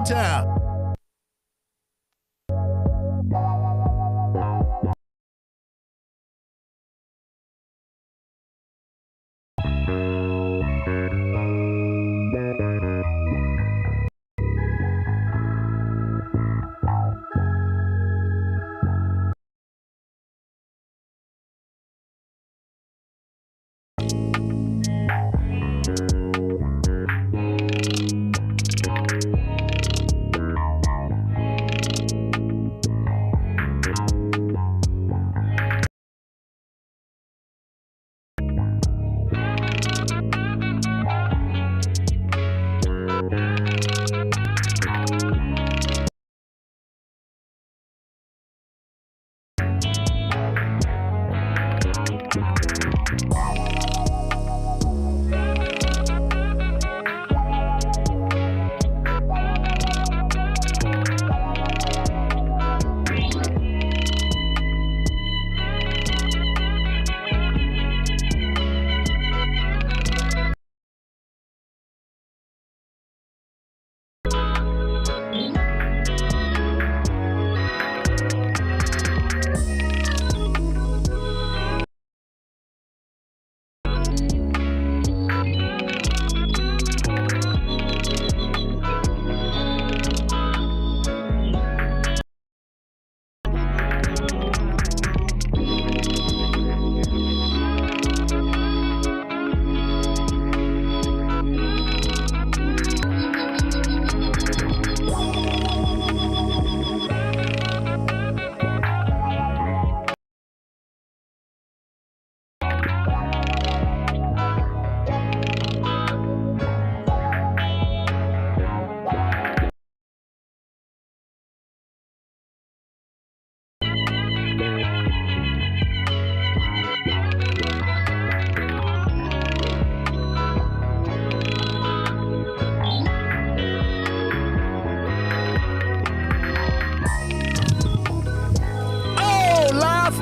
Town.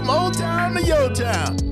Motown to Yo Town.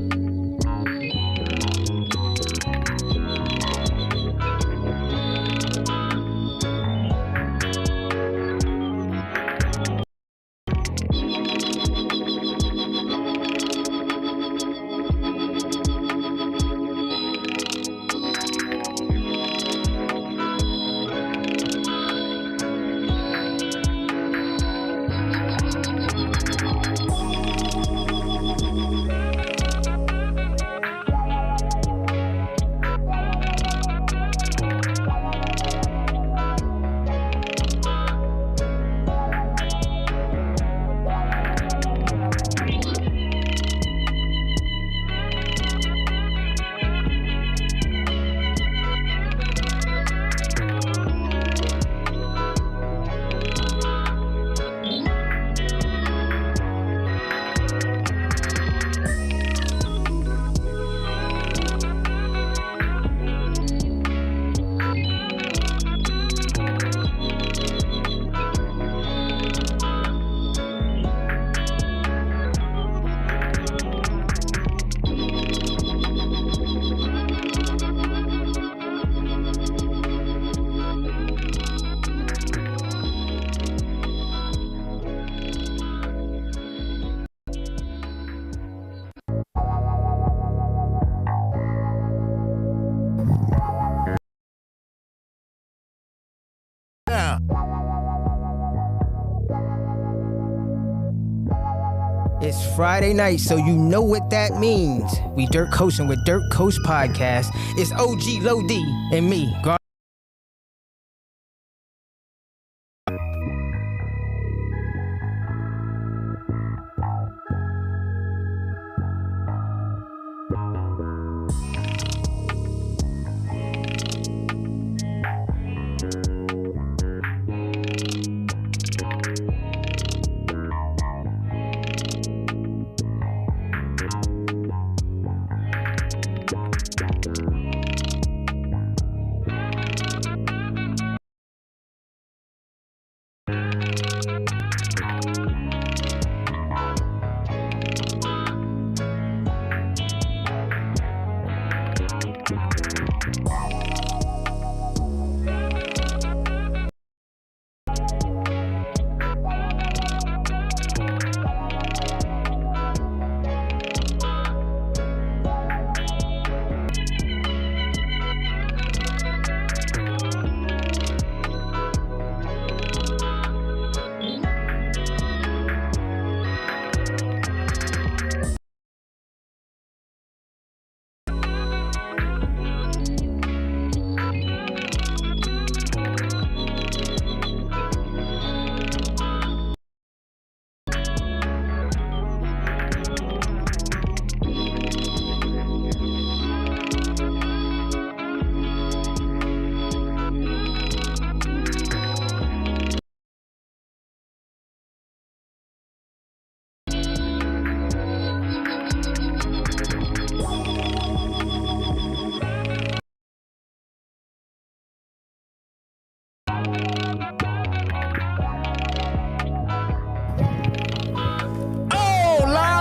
It's Friday night, so you know what that means. We Dirt Coasting with Dirtcoastpodcast. It's OG Low D and me, Gar.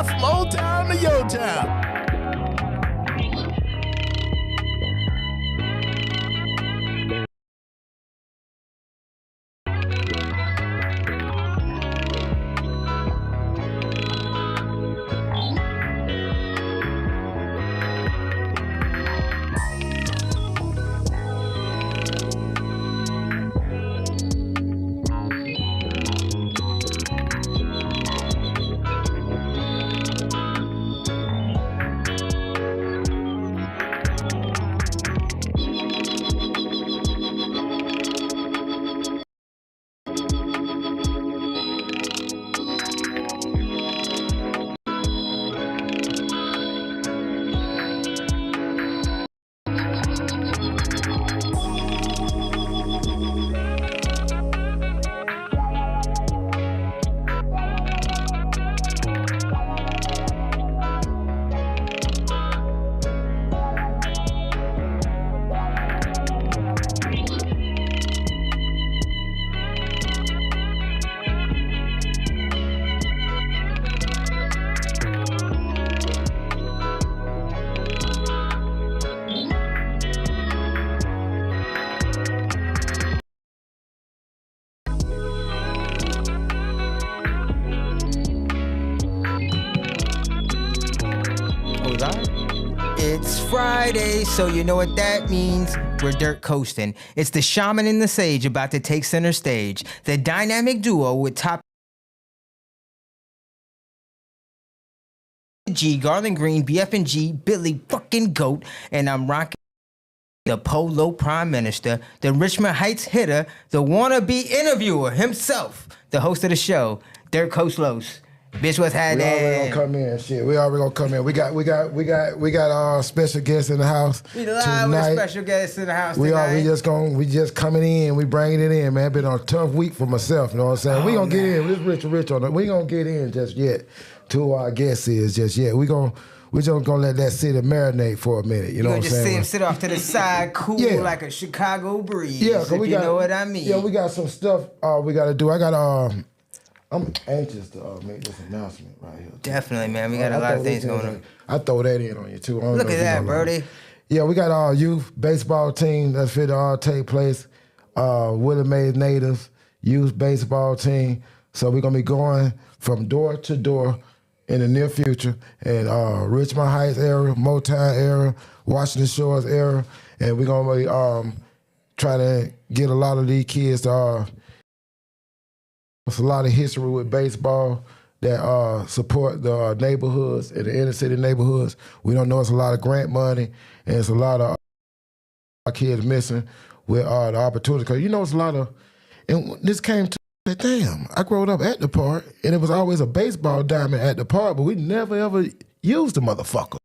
From Old Town to Yo Town. It's Friday, so you know what that means. We're dirt coasting. It's the shaman and the sage about to take center stage. The dynamic duo with top G, Garland Green, BF&G, Billy fucking Goat, and I'm rocking the Polo Prime Minister, the Richmond Heights hitter, the wannabe interviewer himself, the host of the show, Dirtcoast Los. Bitch, what's happening? We already gonna come in, shit. We already gonna come in. We got our special guests in the house. We live with special guests in the house tonight. We just coming in. We bringing it in, man. Been on a tough week for myself. You know what I'm saying? We gonna get in. This rich on it. We gonna get in just yet. To who our guest is just yet. We just gonna let that sit and marinate for a minute. You know what I'm saying? Just see him sit off to the side, cool like a Chicago breeze. Yeah, if you know what I mean. Yeah, we got some stuff we gotta do. I'm anxious to make this announcement right here. Definitely, man. We got a lot of things going on. I throw that in on you, too. Look at that, Brody. Yeah, we got our youth baseball team that's fit to all take place. Willie Mays Natives youth baseball team. So we're going to be going from door to door in the near future in Richmond Heights area, Motown area, Washington Shores area. And we're going to be try to get a lot of these kids to there's a lot of history with baseball that support the neighborhoods and the inner city neighborhoods. We don't know it's a lot of grant money and it's a lot of our kids missing with the opportunity. Because you know it's a lot of, and this came to, damn, I grew up at the park and it was always a baseball diamond at the park, but we never ever used the motherfucker.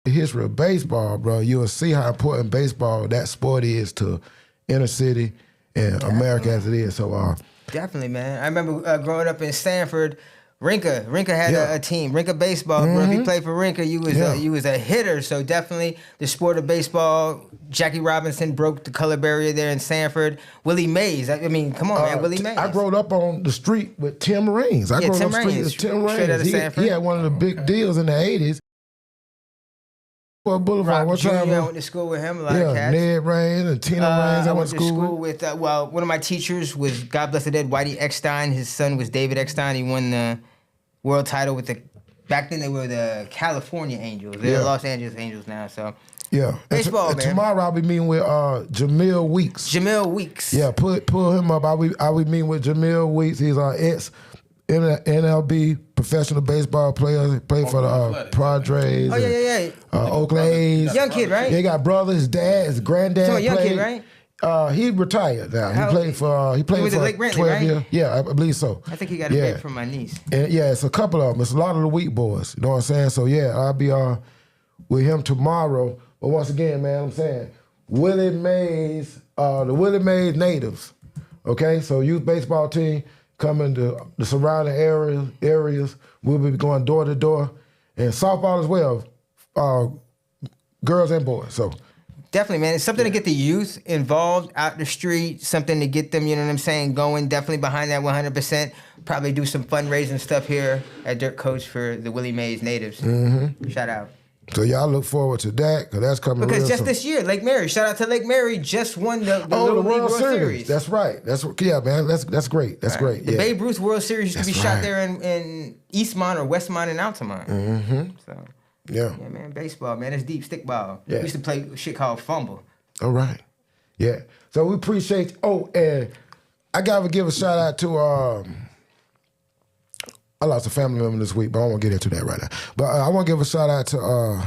The history of baseball, bro, you'll see how important baseball, that sport is to inner city and America as it is. So definitely, man. I remember growing up in Sanford, Rinka had a team, Rinka baseball. Bro, if you played for Rinka, you was a hitter. So definitely the sport of baseball. Jackie Robinson broke the color barrier there in Sanford. Willie Mays. I mean, come on, man. Willie Mays. I grew up on the street with Tim Raines. I grew up on the street with Tim Raines. He had one of the big deals in the 80s. Boulevard. Rob Jr. I went to school with him. A lot of cats. Ned Raines and Tina Raines. I went to school with one of my teachers was, God bless the dead, Whitey Eckstein. His son was David Eckstein. He won the world title with back then they were the California Angels. They're the Los Angeles Angels now. So baseball, man. Tomorrow I'll be meeting with Jamil Weeks. Jamil Weeks. Yeah, pull him up. I'll be meeting with Jamil Weeks. He's our ex NLB professional baseball player. He played for the Padres. Oh, yeah. Oakland A's. Young kid, right? He got brothers, his dad, his granddad. So young kid, right? He retired now. He played for 12 years. Yeah, I believe so. I think he got a break from my niece. And it's a couple of them. It's a lot of the Wheat boys. You know what I'm saying? So I'll be with him tomorrow. But once again, man, I'm saying Willie Mays, the Willie Mays natives. Okay, so youth baseball team coming to the surrounding areas. We'll be going door to door, and softball as well, girls and boys. So Definitely, man. It's something to get the youth involved out the street, something to get them, you know what I'm saying, going. Definitely behind that 100%. Probably do some fundraising stuff here at Dirtcoast for the Willie Mays natives. Mm-hmm. Shout out. So y'all look forward to that, because that's coming Because real just soon. this year, Lake Mary, shout out to Lake Mary, just won the Little League World Series. That's right. Yeah, man. That's great. That's great. Yeah. The Babe Ruth World Series used to be shot right. there in Eastmont or Westmont and Altamont. Mm-hmm. So, Yeah, man, baseball, man, it's deep stickball. Yeah. We used to play shit called fumble. All right. Yeah. So we appreciate. Oh, and I gotta give a shout out to. I lost a family member this week, but I don't want to get into that right now. But I want to give a shout out to.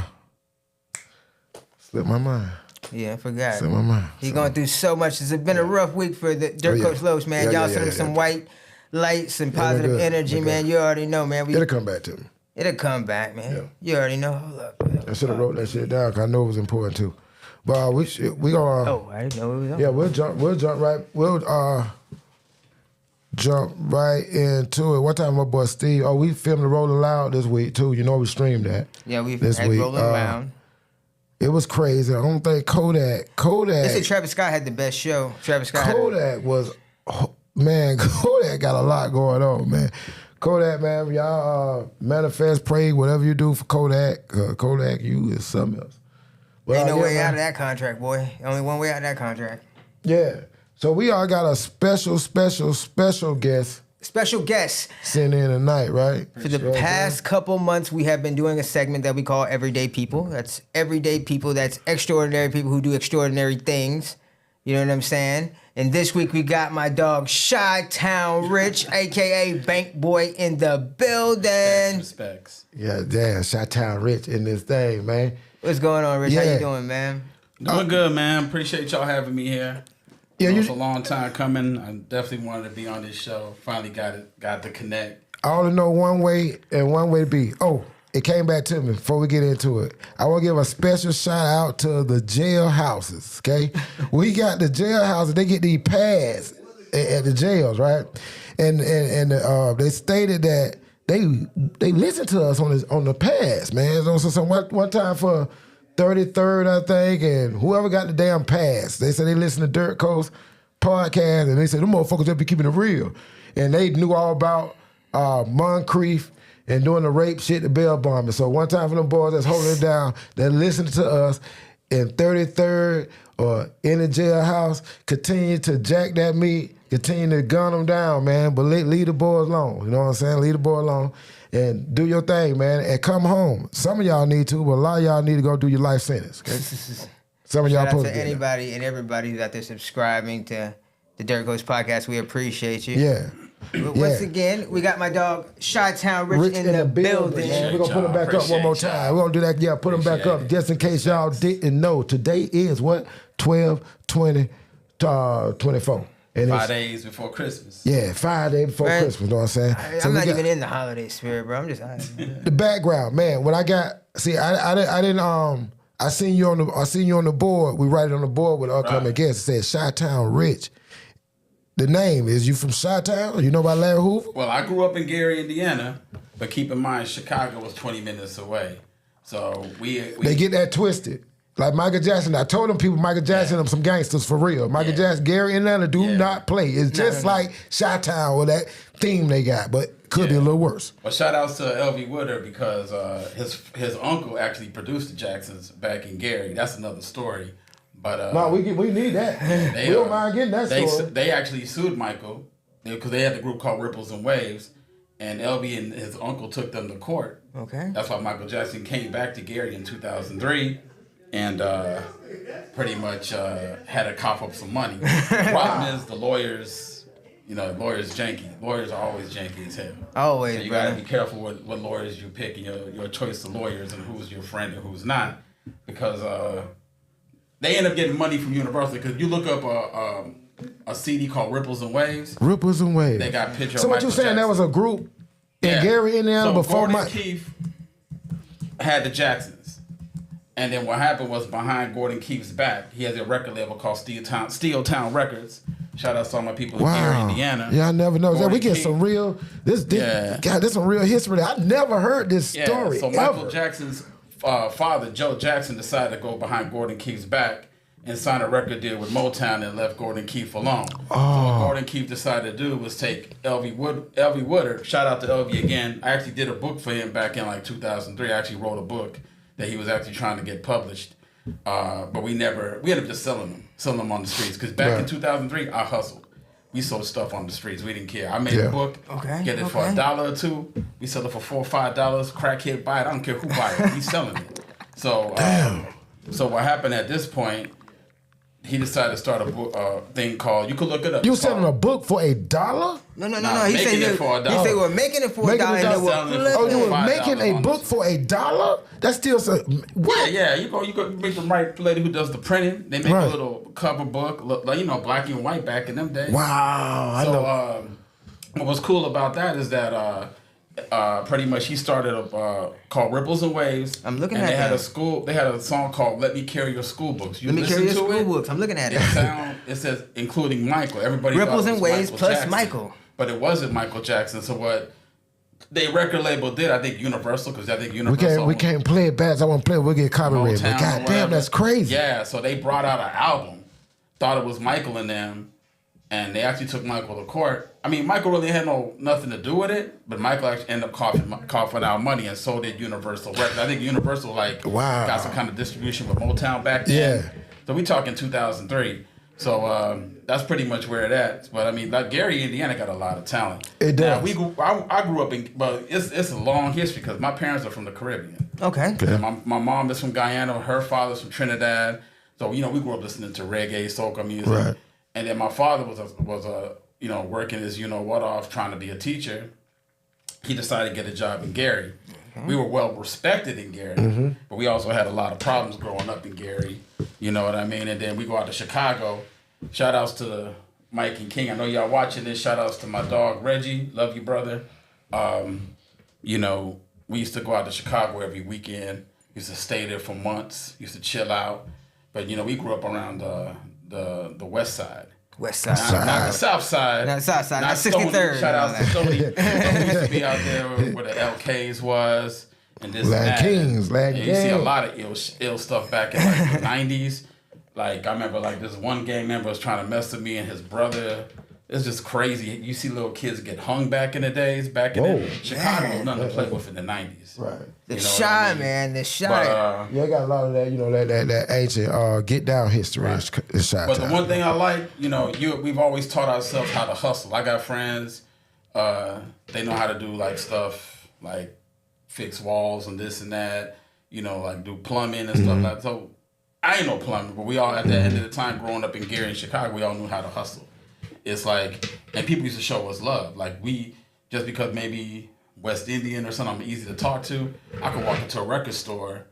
Slipped my mind. Yeah, I forgot. Slipped my mind. He's going through so much. It's been a rough week for the Dirtcoast Los, man. Y'all send him some white lights and positive energy, man. You already know, man. It'll come back to me. It'll come back, man. Yeah. You already know. Hold up. I should have wrote that shit down, because I know it was important too. But we gonna. Oh, I didn't know it was on. Yeah, we'll jump right into it. One time my boy Steve, we filmed the Rolling Loud this week too. You know we streamed that. Yeah, we this had week. Rolling Around. It was crazy. I don't think Kodak. They say Travis Scott had the best show. Kodak was, man, Kodak got a lot going on, man. Kodak, man, y'all manifest, pray, whatever you do for Kodak. Kodak, you is something else. But, ain't no way out of that contract, boy. Only one way out of that contract. Yeah. So we all got a special guest. Special guest. Sitting in tonight, right? For the past couple months, we have been doing a segment that we call Everyday People. That's everyday people. That's extraordinary people who do extraordinary things. You know what I'm saying? And this week we got my dog Shytown Rich, a.k.a. Bank Boy, in the building. Respects. Yeah, damn, Shytown Rich in this thing, man. What's going on, Rich? How you doing, man? Doing good, man. Appreciate y'all having me here. Yeah, It's a long time coming. I definitely wanted to be on this show. Finally got to connect. I only know one way and one way to be. Oh, it came back to me before we get into it. I want to give a special shout out to the jailhouses, okay? We got the jailhouses. They get these pads at the jails, right? And they stated that they listen to us on the pads, man. So one time for 33rd, I think, and whoever got the damn pass, they said they listen to Dirtcoastpodcast, and they said them motherfuckers just be keeping it real. And they knew all about Moncrief and doing the rape shit, the bail bombing. So one time for them boys that's holding it down, they listening to us in 33rd or in the jailhouse, continue to jack that meat, continue to gun them down, man, but leave the boys alone. You know what I'm saying? Leave the boy alone. And do your thing, man, and come home. Some of y'all need to, but a lot of y'all need to go do your life sentence. Okay? Some of y'all Shout out supposed to anybody and everybody who's out there subscribing to the Dirtcoast Podcast. We appreciate you. Yeah. Once again, we got my dog Shytown Rich in the building. Man. We're going to put him back up one more time. We're going to do that. Yeah, put him back up just in case y'all didn't know. Today is what? 12/20/24. And 5 days before Christmas. Yeah, 5 days before Christmas, you know what I'm saying? I'm not even in the holiday spirit, bro. I'm just the background, man. When I got I didn't I seen you on the board. We write it on the board with upcoming guests. It said Shytown Rich. The name is you from Shytown? You know about Larry Hoover? Well, I grew up in Gary, Indiana, but keep in mind Chicago was 20 minutes away. So they get that twisted. Like Michael Jackson, I told them people Michael Jackson them some gangsters for real. Michael Jackson, Gary, Indiana do not play. It's just like Shytown with that theme they got, but could be a little worse. Well, shout outs to LV Wooder because his uncle actually produced the Jacksons back in Gary. That's another story. But no, we need that. We don't mind getting that story. They actually sued Michael because they had the group called Ripples and Waves, and LV and his uncle took them to court. Okay. That's why Michael Jackson came back to Gary in 2003. And pretty much had to cough up some money. The problem is the lawyers, lawyers janky. Lawyers are always janky as hell. Always, so you gotta be careful what lawyers you pick and your choice of lawyers and who's your friend and who's not. Because they end up getting money from Universal. Because you look up a CD called Ripples and Waves. Ripples and Waves. They got picture of So what Michael you saying, Jackson. that was a group in Gary, Indiana before Gordon Keefe had the Jacksons. And then what happened was behind Gordon Keefe's back, he has a record label called Steel Town Records. Shout out to all my people in Gary, Indiana. Yeah, I never know. Gordon We get Keefe. some real God, there's some real history. I never heard this story. So Michael Jackson's father, Joe Jackson, decided to go behind Gordon Keefe's back and signed a record deal with Motown and left Gordon Keefe alone. So what Gordon Keefe decided to do was take L.V. Woodard. Shout out to L.V. again. I actually did a book for him back in like 2003. I actually wrote a book that he was actually trying to get published. But we ended up just selling them on the streets. Because back in 2003, I hustled. We sold stuff on the streets. We didn't care. I made a book, get it for $1 or $2. We sell it for $4 or $5. Crackhead buy it. I don't care who buy it. He's selling it. So, so what happened at this point? He decided to start a book, thing called. You could look it up. You selling a book for $1? No. He said it for $1. He said we're making it for $1. Oh, you were making a book for $1? That's still so. What? Yeah. You go make the right lady who does the printing. They make a little cover book, like black and white back in them days. Wow. I know. What was cool about that is that pretty much he started a called Ripples and Waves. I'm looking and at it. They had a song called "Let Me Carry Your School Books." Let me carry your school books. I'm looking at it. It says including Michael. Everybody Ripples thought it and was Waves Michael plus Jackson, Michael. but it wasn't Michael Jackson. So what they record label did, I think Universal, because I think Universal. We can't play it back. I want to play it. We'll get copyrighted. But goddamn, that's crazy. Yeah, so they brought out an album, thought it was Michael and them, and they actually took Michael to court. I mean, Michael really had nothing to do with it, but Michael actually ended up coughing out money, and so did Universal Records. I think Universal got some kind of distribution with Motown back then. Yeah. So we talking 2003. So that's pretty much where it at. But I mean, like Gary, Indiana got a lot of talent. It does. Now, I grew up in, but it's a long history because my parents are from the Caribbean. Okay. My mom is from Guyana. Her father's from Trinidad. So we grew up listening to reggae, soca music. Right. And then my father was working his off trying to be a teacher. He decided to get a job in Gary. Okay. We were well respected in Gary, but we also had a lot of problems growing up in Gary. You know what I mean? And then we go out to Chicago. Shout outs to Mike and King. I know y'all watching this. Shout outs to my dog Reggie. Love you, brother. We used to go out to Chicago every weekend. Used to stay there for months. Used to chill out. But we grew up around the West Side. West Side. Not the South Side. Not the South Side. Not 63rd. Shout out to Stony. We used to be out there where the LKs was. And this Land Kings. You see a lot of ill stuff back in the 90s. Like, I remember this one gang member was trying to mess with me and his brother. It's just crazy. You see little kids get hung back in the days. Back in Chicago was nothing to play with in the 90s. Right. The Shy, man. The Shy. I got a lot of that, that ancient get down history in Shytown. But the one thing I like, we've always taught ourselves how to hustle. I got friends, they know how to do stuff like fix walls and this and that, do plumbing and stuff like that. So I ain't no plumber, but we all at the end of the time growing up in Gary and Chicago, we all knew how to hustle. It's and people used to show us love. Just because maybe West Indian or something, I'm easy to talk to, I could walk into a record store.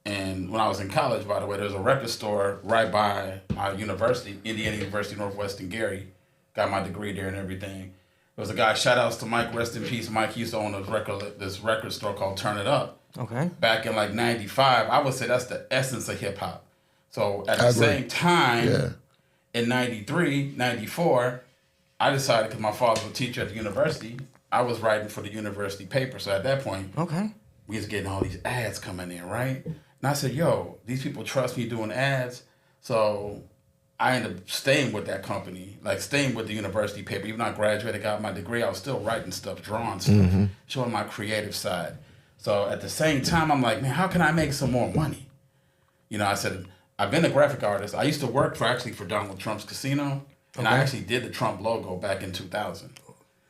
And when I was in college, by the way, there's a record store right by my university, Indiana University Northwest in Gary. Got my degree there and everything. There was a guy, shout outs to Mike, rest in peace. Mike used to own this record store called Turn It Up. Okay. Back in 95, I would say that's the essence of hip hop. So at the same time, in 93, 94, I decided, because my father was a teacher at the university, I was writing for the university paper. So at that point, we was getting all these ads coming in, right? And I said, yo, these people trust me doing ads. So I ended up staying with that company, staying with the university paper. Even though I graduated, got my degree, I was still writing stuff, drawing stuff, showing my creative side. So at the same time, I'm like, man, how can I make some more money? I said, I've been a graphic artist. I used to work for Donald Trump's casino, and I actually did the Trump logo back in 2000.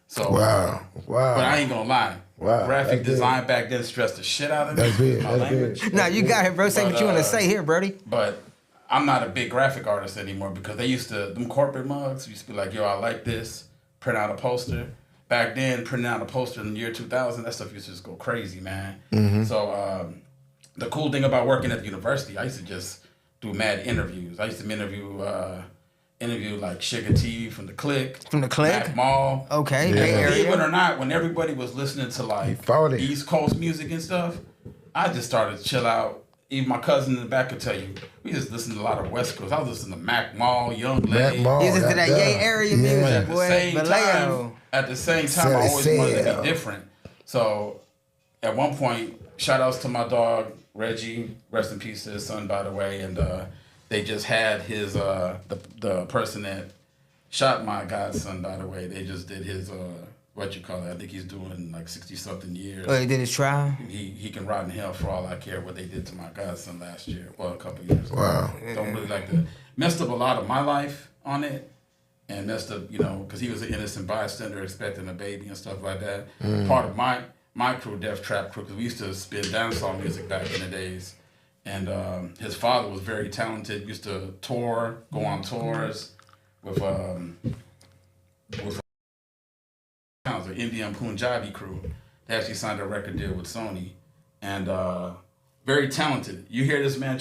So wow. But I ain't gonna lie. Wow. Graphic design back then stressed the shit out of me. That's big. Now you got it, bro. Say what you want to say here, Brody. But I'm not a big graphic artist anymore because they used to, them corporate mugs used to be like, yo, I like this. Print out a poster. Back then, printing out a poster in the year 2000, that stuff used to just go crazy, man. So the cool thing about working at the university, I used to just do mad interviews. I used to interview like Sugar T from the Click. From the Click? Mac Mall. Okay, Bay Area. Believe it or not, when everybody was listening to East Coast music and stuff, I just started to chill out. Even my cousin in the back could tell you, we just listened to a lot of West Coast. I was listening to Mac Mall, Young Lady. You listen to that Yay area music, boy. At the same time, I always wanted to be different. So at one point, shout outs to my dog, Reggie. Rest in peace to his son, by the way. And they just had his the person that shot my godson, by the way. They just did his what you call it. I think he's doing like 60-something years. Oh, he did his trial? He can rot in hell for all I care what they did to my godson last year. Well, a couple years ago. Wow. Don't really like to messed up a lot of my life on it. And messed up, because he was an innocent bystander expecting a baby and stuff like that. Part of my crew, Death Trap crew, because we used to spin dancehall music back in the days. And his father was very talented, used to tour, go on tours with the Indian Punjabi crew. They actually signed a record deal with Sony. And very talented. You hear this man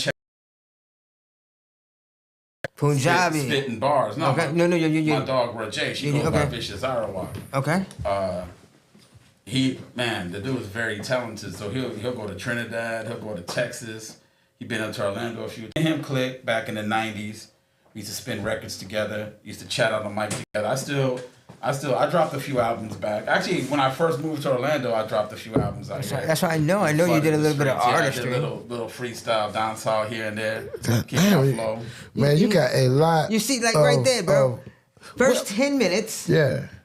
Punjabi. spitting bars. No, okay. My dog Rajay, she goes by Vicious Arawak. Okay. The dude is very talented. So he'll go to Trinidad, he'll go to Texas. He been up to Orlando a few times. Him Click back in the 90s. We used to spin records together. Used to chat on the mic together. I dropped a few albums back. Actually, when I first moved to Orlando, I dropped a few albums out here. That's what I know. I know you did a little bit of artistry. I did a little freestyle dancehall here and there. Keep Damn, my flow. Man, you got a lot. You see, like right there, bro. First 10 minutes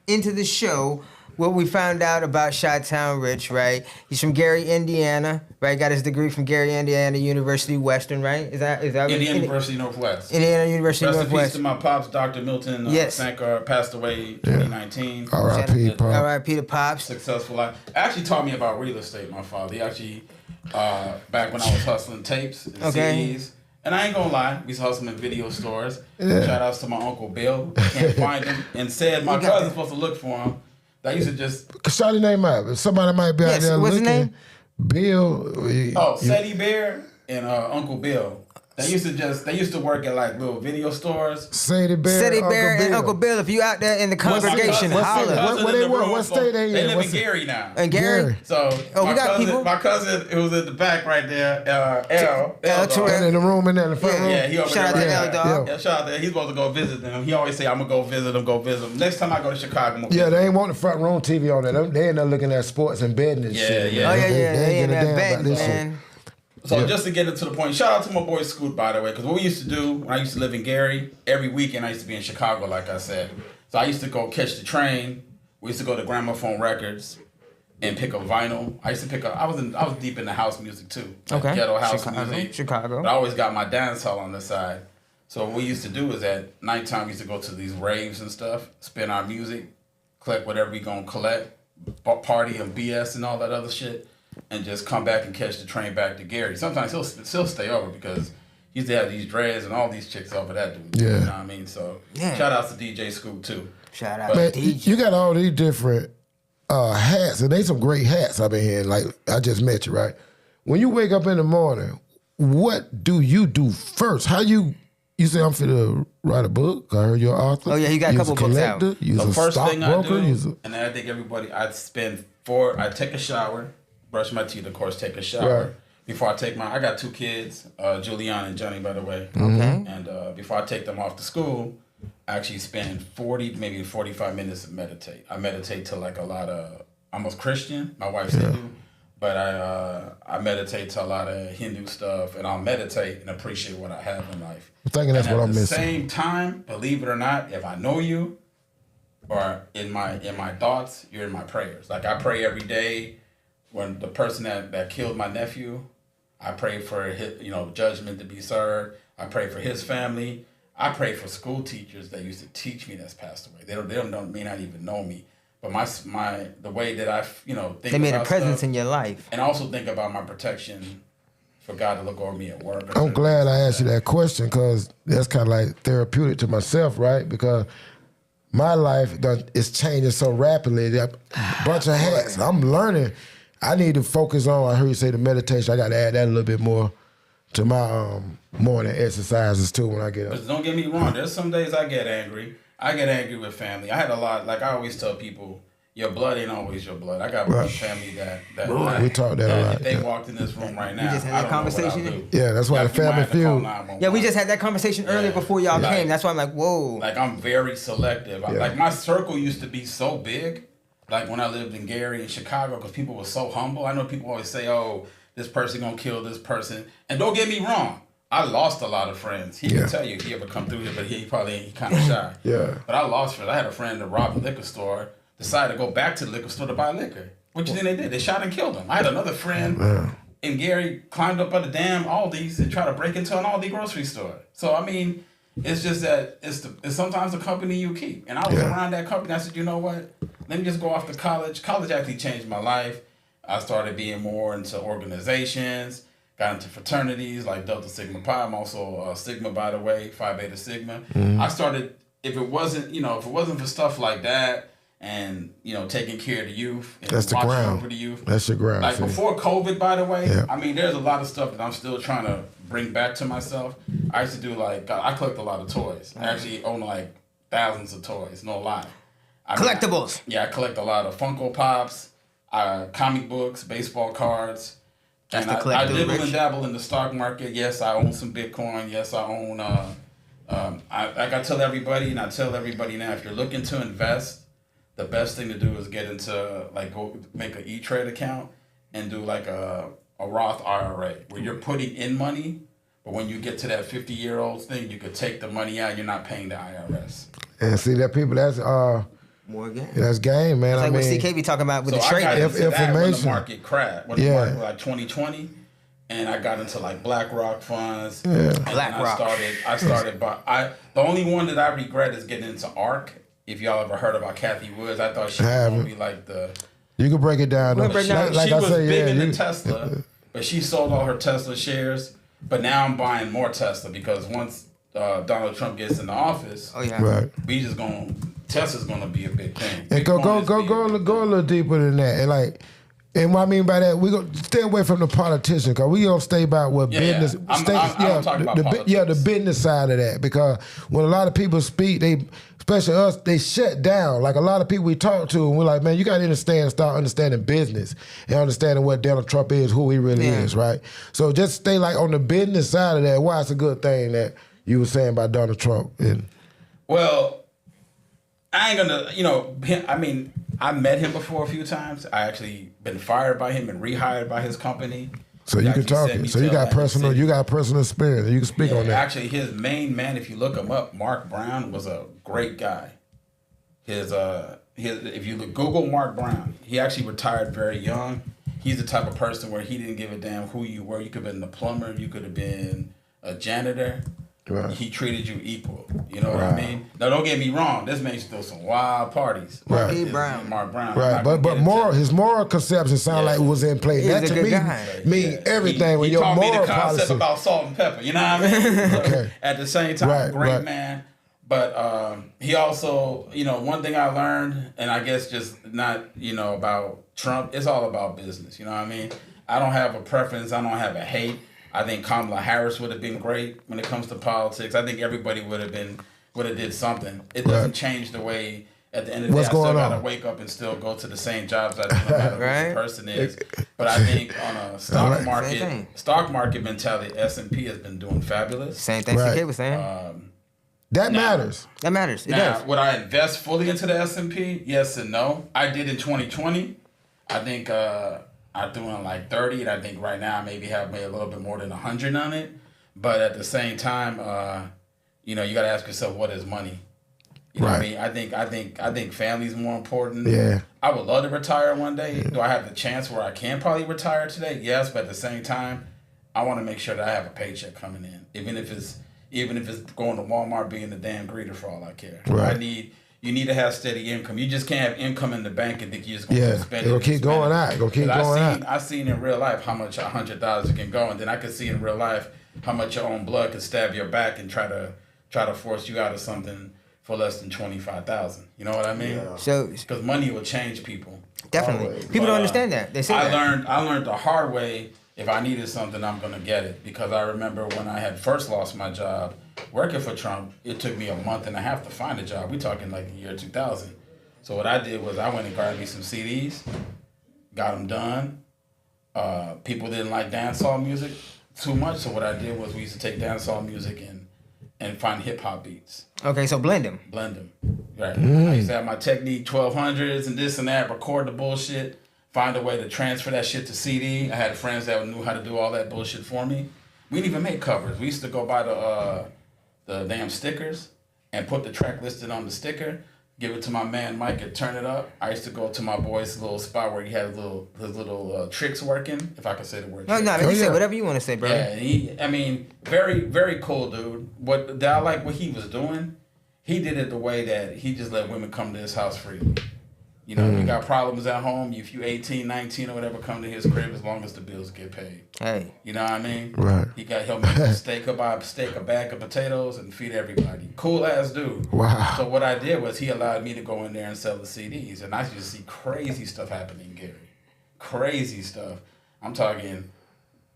into the show, what we found out about Shytown Rich, right? He's from Gary, Indiana, right? Got his degree from Gary, Indiana University Western, right? Is that Indiana University Northwest. Indiana University Rest Northwest. Rest in peace to my pops, Dr. Milton Sankar, passed away 2019. R.I.P. Pops. R.I.P. to Pops. Successful life. Actually taught me about real estate, my father. He actually, back when I was hustling tapes and CDs, and I ain't gonna lie, we was hustling in video stores. Shout outs to my Uncle Bill. Can't find him. And said my cousin's supposed to look for him. I used to just... Shout his name out. Somebody might be out there what's looking. His name? Bill. Sadie Bear and Uncle Bill. They used to work at like little video stores. Sadie Bear, and Uncle Bill. If you out there in the congregation, holler. Where they were? What state they in? They live in Gary now. And Gary? So we got people. My cousin, it was at the back right there. L. And in the room in there, in the front room. Yeah, he over shout there. Out to L, dog. Yeah, shout out there. He's supposed to go visit them. He always say, "I'm gonna go visit them. Next time I go to Chicago, I'm gonna they ain't want the front room TV on there. They ain't there looking at sports and betting and shit. Yeah. Oh yeah, They ain't that getting a damn about this man. shit. So just to get into the point, shout out to my boy Scoot, by the way, because what we used to do when I used to live in Gary, every weekend I used to be in Chicago, like I said. So I used to go catch the train. We used to go to Gramophone Records and pick up vinyl. I used to pick up. I was deep into house music too, like ghetto house music. Chicago. But I always got my dance hall on the side. So what we used to do is at nighttime we used to go to these raves and stuff, spin our music, collect whatever we gonna collect, party and BS and all that other shit. And just come back and catch the train back to Gary. Sometimes he'll stay over because he used to have these dreads and all these chicks over that dude. Yeah. You know what I mean? So shout out to DJ Scoop too. Shout out Man, to DJ. you got all these different hats, and they some great hats I've been hearing. Like I just met you, right? When you wake up in the morning, what do you do first? How you say I'm finna write a book? I heard you're an author. Oh yeah, he got a couple books out. The first thing I do, and I think everybody, I take a shower. Brush my teeth, of course, take a shower. Right. Before I take I got 2 kids, Juliana and Johnny, by the way. Okay. And before I take them off to school, I actually spend 40, maybe 45 minutes to meditate. I meditate to like a lot of, I'm a Christian, my wife's Hindu, but I meditate to a lot of Hindu stuff, and I'll meditate and appreciate what I have in life. I'm thinking that's what I'm missing. At the same time, believe it or not, if I know you, or in my thoughts, you're in my prayers. Like I pray every day. When the person that killed my nephew, I pray for his, judgment to be served. I pray for his family. I pray for school teachers that used to teach me that's passed away. They may not even know me, but the way that I think they made about a presence stuff, in your life, and also think about my protection for God to look over me at work. I'm glad I asked you that question because that's kind of like therapeutic to myself, right? Because my life is changing so rapidly. A bunch of hats. I'm learning. I need to focus on, I heard you say the meditation. I got to add that a little bit more to my morning exercises too when I get up. But don't get me wrong. There's some days I get angry. I get angry with family. I had a lot, like I always tell people, your blood ain't always your blood. I got family that we talk that a lot. If they walked in this room right now, we just had that conversation. Yeah, that's why the family feud. Yeah, we just had that conversation earlier before y'all came. That's why I'm like, whoa. Like I'm very selective. Like my circle used to be so big. Like when I lived in Gary and Chicago, because people were so humble. I know people always say, "Oh, this person gonna kill this person," and don't get me wrong. I lost a lot of friends. He can tell you if he ever come through here, but he kind of shy. Yeah. But I lost friends. I had a friend that robbed a liquor store, decided to go back to the liquor store to buy liquor. What you think they did? They shot and killed him. I had another friend in Gary climbed up on the damn Aldi's and tried to break into an Aldi grocery store. So, I mean, it's just that it's sometimes the company you keep. And I was around that company. I said, you know what? Let me just go off to college. College actually changed my life. I started being more into organizations, got into fraternities like Delta Sigma Pi. I'm also Sigma, by the way, Phi Beta Sigma. I started, if it wasn't for stuff like that, and taking care of the youth and that's the watching ground over the youth. That's your ground. Like before COVID, by the way, I mean, there's a lot of stuff that I'm still trying to bring back to myself. I used to do I collect a lot of toys. I actually own like thousands of toys, no lie. Collectibles. I collect a lot of Funko Pops, comic books, baseball cards. That's and the collectible, I dibble Rich. and dabble in the stock market. Yes, I own some Bitcoin. Yes, I own. Like I tell everybody, and I tell everybody now, if you're looking to invest, the best thing to do is get into go make an E-Trade account and do like a Roth IRA where you're putting in money, but when you get to that 50-year-old thing, you could take the money out. You're not paying the IRS. And see that people, that's more game. that's game, man. It's like I what mean, CK be talking about with So the I got trading. into that when the information. market crashed. When the market was like 2020, and I got into like BlackRock funds. And BlackRock. I started by the only one that I regret is getting into ARK. If y'all ever heard about Kathy Woods, I thought she was going to be like the. You can break it down. Though. Break it down. Like She I was say, big into Tesla, but she sold all her Tesla shares. But now I'm buying more Tesla because once Donald Trump gets in the office, Right. we just Tesla's gonna be a big thing. And go a little deeper than that. And what I mean by that, we go stay away from the politicians because we gonna stay about what business. I'm talking about politics. The business side of that. Because when a lot of people speak, especially us, they shut down. Like a lot of people we talk to, and we're like, man, you gotta start understanding business and understanding what Donald Trump is, who he really is, right? So just stay on the business side of that. Why it's a good thing that you were saying about Donald Trump. Well, I ain't gonna, I mean, I met him before a few times. I actually been fired by him and rehired by his company. So you can talk it. So you got personal experience. You can speak on that. Actually, his main man, if you look him up, Mark Brown, was a great guy. If you Google Mark Brown, he actually retired very young. He's the type of person where he didn't give a damn who you were. You could have been a plumber. You could have been a janitor. Right. He treated you equal. You know what I mean? Now, don't get me wrong. This man used to throw some wild parties. Right. Mark Brown. Right, but his moral conception sound like it was in play. That to me mean everything. When your moral policy. He taught me the concept policy about salt and pepper. You know what I mean? Okay. At the same time, great man. But he also, one thing I learned, and I guess just not, about Trump, it's all about business. You know what I mean? I don't have a preference. I don't have a hate. I think Kamala Harris would have been great when it comes to politics. I think everybody would have did something. It doesn't change the way at the end of the day I still gotta wake up and still go to the same jobs I do no matter who the person is. But I think on a stock market mentality, S&P has been doing fabulous. Same thing CK was saying. That matters. That matters. It now, does. Would I invest fully into the S&P? Yes and no. I did in 2020. I think I threw in like 30, and I think right now I maybe have made a little bit more than 100 on it. But at the same time, you got to ask yourself, what is money? You know what I mean? I think family's more important. Yeah. I would love to retire one day. Do I have the chance where I can probably retire today? Yes, but at the same time, I want to make sure that I have a paycheck coming in, even if it's going to Walmart being a damn greeter for all I care. Right. You need to have steady income. You just can't have income in the bank and think you're just going to spend it. It'll keep going out. I've seen in real life how much $100 can go, and then I can see in real life how much your own blood can stab your back and try to force you out of something for less than $25,000. You know what I mean? Yeah. So because money will change people. Definitely, always. People don't understand that. They say I learned the hard way. If I needed something, I'm gonna get it. Because I remember when I had first lost my job working for Trump, it took me a month and a half to find a job. We're talking like the year 2000. So what I did was I went and grabbed me some CDs, got them done. People didn't like dancehall music too much, so what I did was we used to take dancehall music and find hip hop beats. Okay, so blend them. Right. I used to have my Technique 1200s and this and that, record the bullshit, find a way to transfer that shit to CD. I had friends that knew how to do all that bullshit for me. We didn't even make covers. We used to go buy the damn stickers and put the track listed on the sticker. Give it to my man Mike and turn it up. I used to go to my boy's little spot where he had his little tricks working, if I can say the word. No, you say whatever you want to say, bro. Yeah, very, very cool dude. I like what he was doing. He did it the way that he just let women come to his house freely. You know, you got problems at home. If you 18, 19 or whatever, come to his crib as long as the bills get paid. Hey. You know what I mean? Right. He'll make a steak, a bag of potatoes, and feed everybody. Cool ass dude. Wow. So what I did was he allowed me to go in there and sell the CDs. And I used to see crazy stuff happening, Gary. Crazy stuff. I'm talking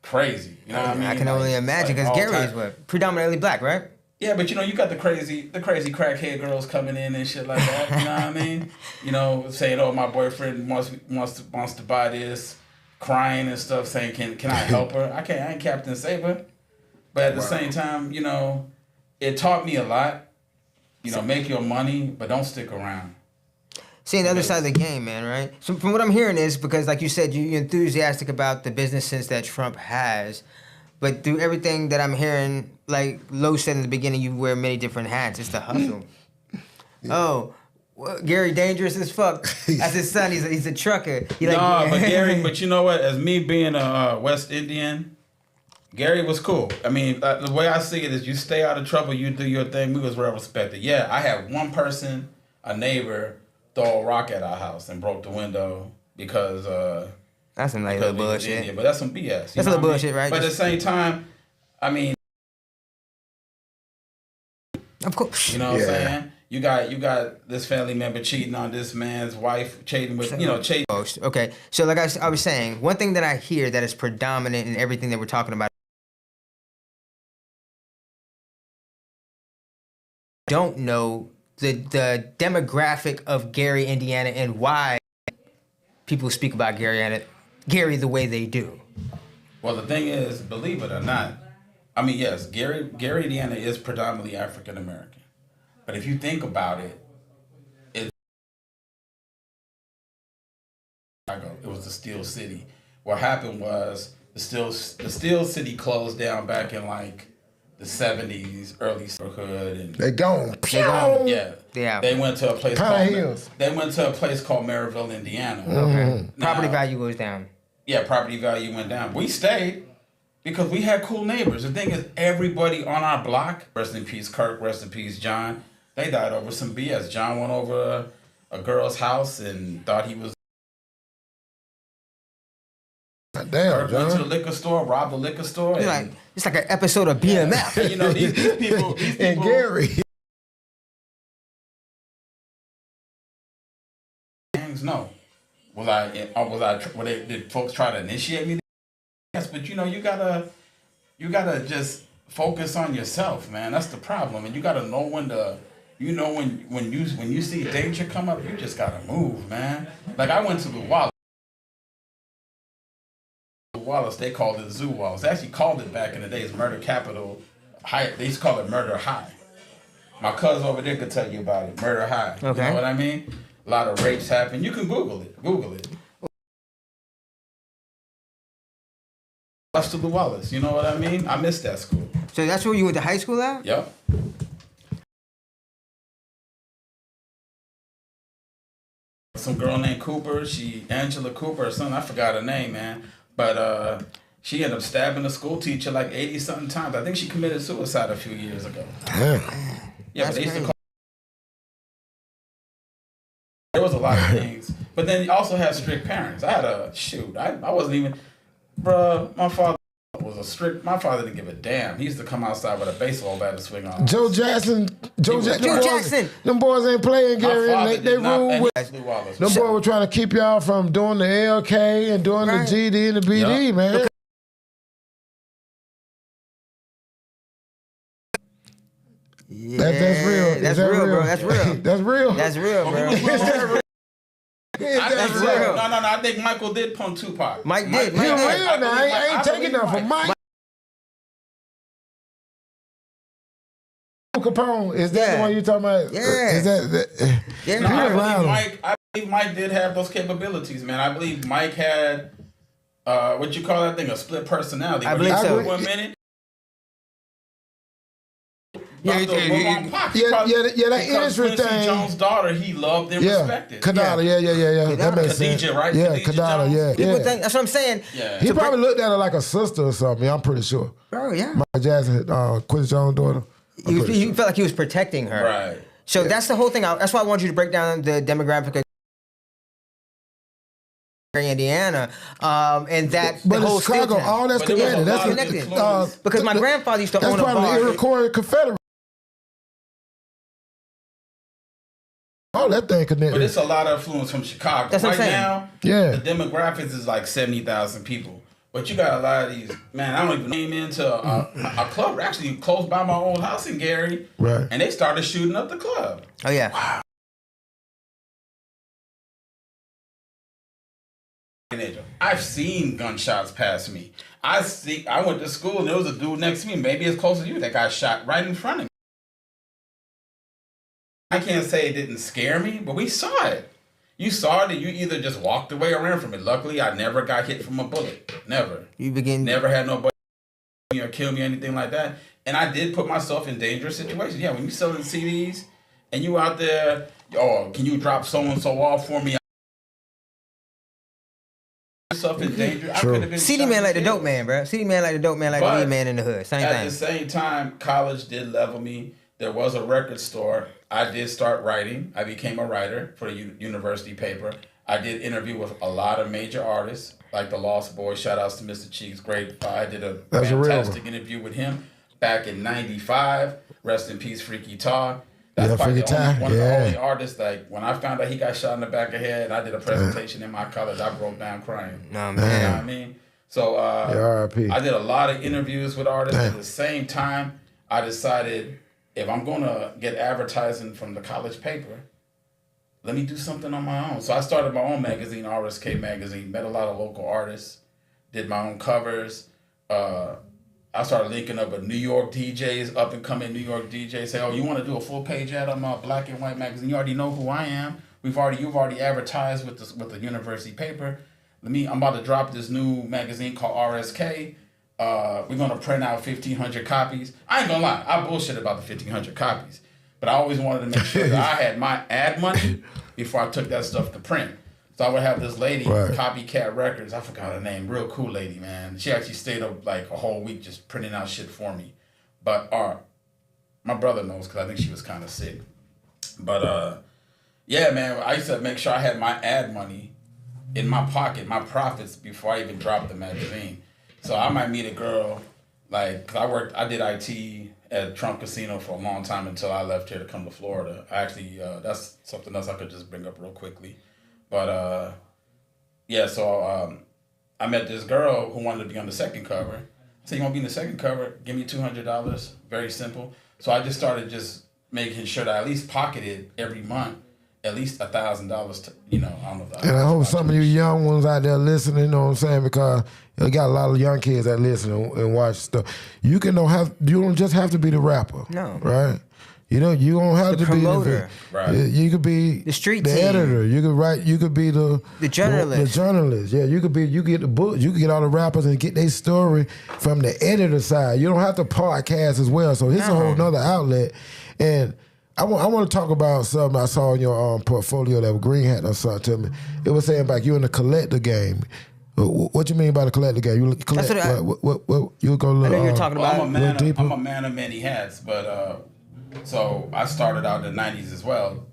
crazy. You know what I mean? I can only imagine because Gary is predominantly black, right? Yeah, but you got the crazy crackhead girls coming in and shit like that. You know what I mean? You know, saying, "Oh, my boyfriend wants to buy this," crying and stuff, saying, "Can I help her?" I ain't Captain Saber, but at the same time, you know, it taught me a lot. You know, make your money, but don't stick around. See, the other side of the game, man, right? So from what I'm hearing is because, like you said, you're enthusiastic about the business sense that Trump has. But through everything that I'm hearing, like Lo said in the beginning, you wear many different hats. It's the hustle. Oh, well, Gary dangerous as fuck. That's his son. He's a trucker. But you know what? As me being a West Indian, Gary was cool. I mean, the way I see it is you stay out of trouble, you do your thing. We was well respected. Yeah, I had one person, a neighbor, throw a rock at our house and broke the window because... That's some like little bullshit. India, but that's some BS. That's a little bullshit, right? But at the same time, I mean, of course. You know what I'm saying? You got this family member cheating on this man's wife, cheating with, cheating. Okay, so like I was saying, one thing that I hear that is predominant in everything that we're talking about. Don't know the demographic of Gary, Indiana, and why people speak about Gary the way they do. Well, the thing is, believe it or not, I mean, yes, Gary, Indiana is predominantly African American. But if you think about it, it was the Steel City. What happened was the Steel City closed down back in like the 70s, early neighborhood, and they gone. Yeah. They went to a place called Maryville, Indiana. Okay. Property value goes down. Yeah, property value went down. We stayed because we had cool neighbors. The thing is, everybody on our block, rest in peace Kirk, rest in peace John, they died over some BS. John went over a girl's house and thought he was... Damn, Kirk John. went to the liquor store, robbed the liquor store. It's like an episode of BMF. And, these people... And Gary. No. Did folks try to initiate me? Yes, but you gotta just focus on yourself, man. That's the problem. And you gotta know when you see danger come up, you just gotta move, man. Like I went to the Wallace, they called it Zoo Wallace. They actually called it back in the days Murder Capital High. They used to call it Murder High. My cousin over there could tell you about it. Murder High. Okay. You know what I mean? A lot of rapes happen. You can Google it. Lester Wallace. You know what I mean? I missed that school. So that's where you went to high school at? Yep. Some girl named Cooper. Angela Cooper or something. I forgot her name, man. But she ended up stabbing a school teacher like 80-something times. I think she committed suicide a few years ago. Yeah, but they used to call. There was a lot of things. But then you also had strict parents. I had I wasn't even, bruh, my father didn't give a damn. He used to come outside with a baseball bat and swing on. Joe Jackson. Them boys ain't playing, Gary. They rule with. Them boys were trying to keep y'all from doing the LK and doing the GD and the BD, man. Okay. Yeah, that's real. That's real, bro. That's real. That's real. That's real, bro. That's real. No. I think Michael did punk Tupac. Mike did. I ain't taking nothing from Mike. Capone, is that the one you talking about? Yeah. Is that yeah. No, I believe Mike did have those capabilities, man. I believe Mike had what you call that thing, a split personality. I believe so. 1 minute Yeah, That industry Quincy thing. Jones' daughter, he loved and respected. Kadada, yeah. That makes sense. Khadijah, right? Yeah, Khadijah Kadada, Jones. yeah. That's what I'm saying. Yeah. He probably looked at her like a sister or something. I'm pretty sure. Oh yeah. Michael Jackson, Quincy Jones' daughter. He felt like he was protecting her. Right. So that's the whole thing. That's why I want you to break down the demographic of Indiana, and that But the whole in Chicago, Steeltown. all that's But there was connected. a lot of That's influence. Because my grandfather used to that's own a probably bar. the Iroquois Confederate. All that thing connected. But it's a lot of influence from Chicago. That's what I'm right saying. now, Yeah. the demographics is like 70,000 people. But you got a lot of these, man, I don't even name into a club actually close by my old house in Gary. Right. And they started shooting up the club. Oh yeah. I've seen gunshots past me. I went to school and there was a dude next to me, maybe as close as you, that got shot right in front of me. I can't say it didn't scare me, but we saw it. You saw it and you either just walked away or ran from it. Luckily, I never got hit from a bullet. Never. Never had nobody or kill me or anything like that. And I did put myself in dangerous situations. Yeah, when you selling CDs and you out there, can you drop so-and-so off for me? Yourself in danger. I could have been CD man like the dope man, bro. CD man like the dope man, like the weed man in the hood. Same thing. At the same time, college did level me. There was a record store. I did start writing. I became a writer for the university paper. I did interview with a lot of major artists, like the Lost Boys. Shout outs to Mr. Cheeks, Grade 5. I did a fantastic interview with him back in '95. Rest in peace, Freaky Tar. That's probably one of the only artists, like, when I found out he got shot in the back of the head, I did a presentation in my college, I broke down crying. No, man. You know what I mean? So I did a lot of interviews with artists. At the same time, I decided, if I'm going to get advertising from the college paper, let me do something on my own. So I started my own magazine, RSK Magazine, met a lot of local artists, did my own covers. I started linking up with New York DJs, up and coming New York DJs. Say, you want to do a full page ad on my black and white magazine? You already know who I am. You've already advertised with the university paper. I'm about to drop this new magazine called RSK. We're gonna print out 1,500 copies. I ain't gonna lie, I bullshit about the 1,500 copies, but I always wanted to make sure that I had my ad money before I took that stuff to print. So I would have this lady, Copycat Records, I forgot her name, real cool lady, man. She actually stayed up like a whole week just printing out shit for me. But my brother knows because I think she was kind of sick. But yeah, man, I used to make sure I had my ad money in my pocket, my profits, before I even dropped the magazine. So I might meet a girl, like, cause I did IT at Trump Casino for a long time until I left here to come to Florida. I actually, that's something else I could just bring up real quickly. But yeah, so I met this girl who wanted to be on the second cover. I said, you want to be in the second cover? Give me $200. Very simple. So I just started just making sure that I at least pocketed every month at least $1,000 to, I don't know. And I hope some of you young ones out there listening, you know what I'm saying, because you got a lot of young kids that listen and watch stuff. You don't just have to be the rapper. No. Right? You don't have to promoter. Be the promoter. You could be the street the team. editor. You could write. You could be the journalist. The journalist. Yeah, you get the book. You could get all the rappers and get their story from the editor side. You don't have to podcast as well. So it's a whole nother outlet. And I want to talk about something I saw in your portfolio that Green had or something to me. It was saying about you in the collector game. What you mean by the collector game? You collect. What you go look? I know you're talking about. I'm a man of many hats, but so I started out in the '90s as well.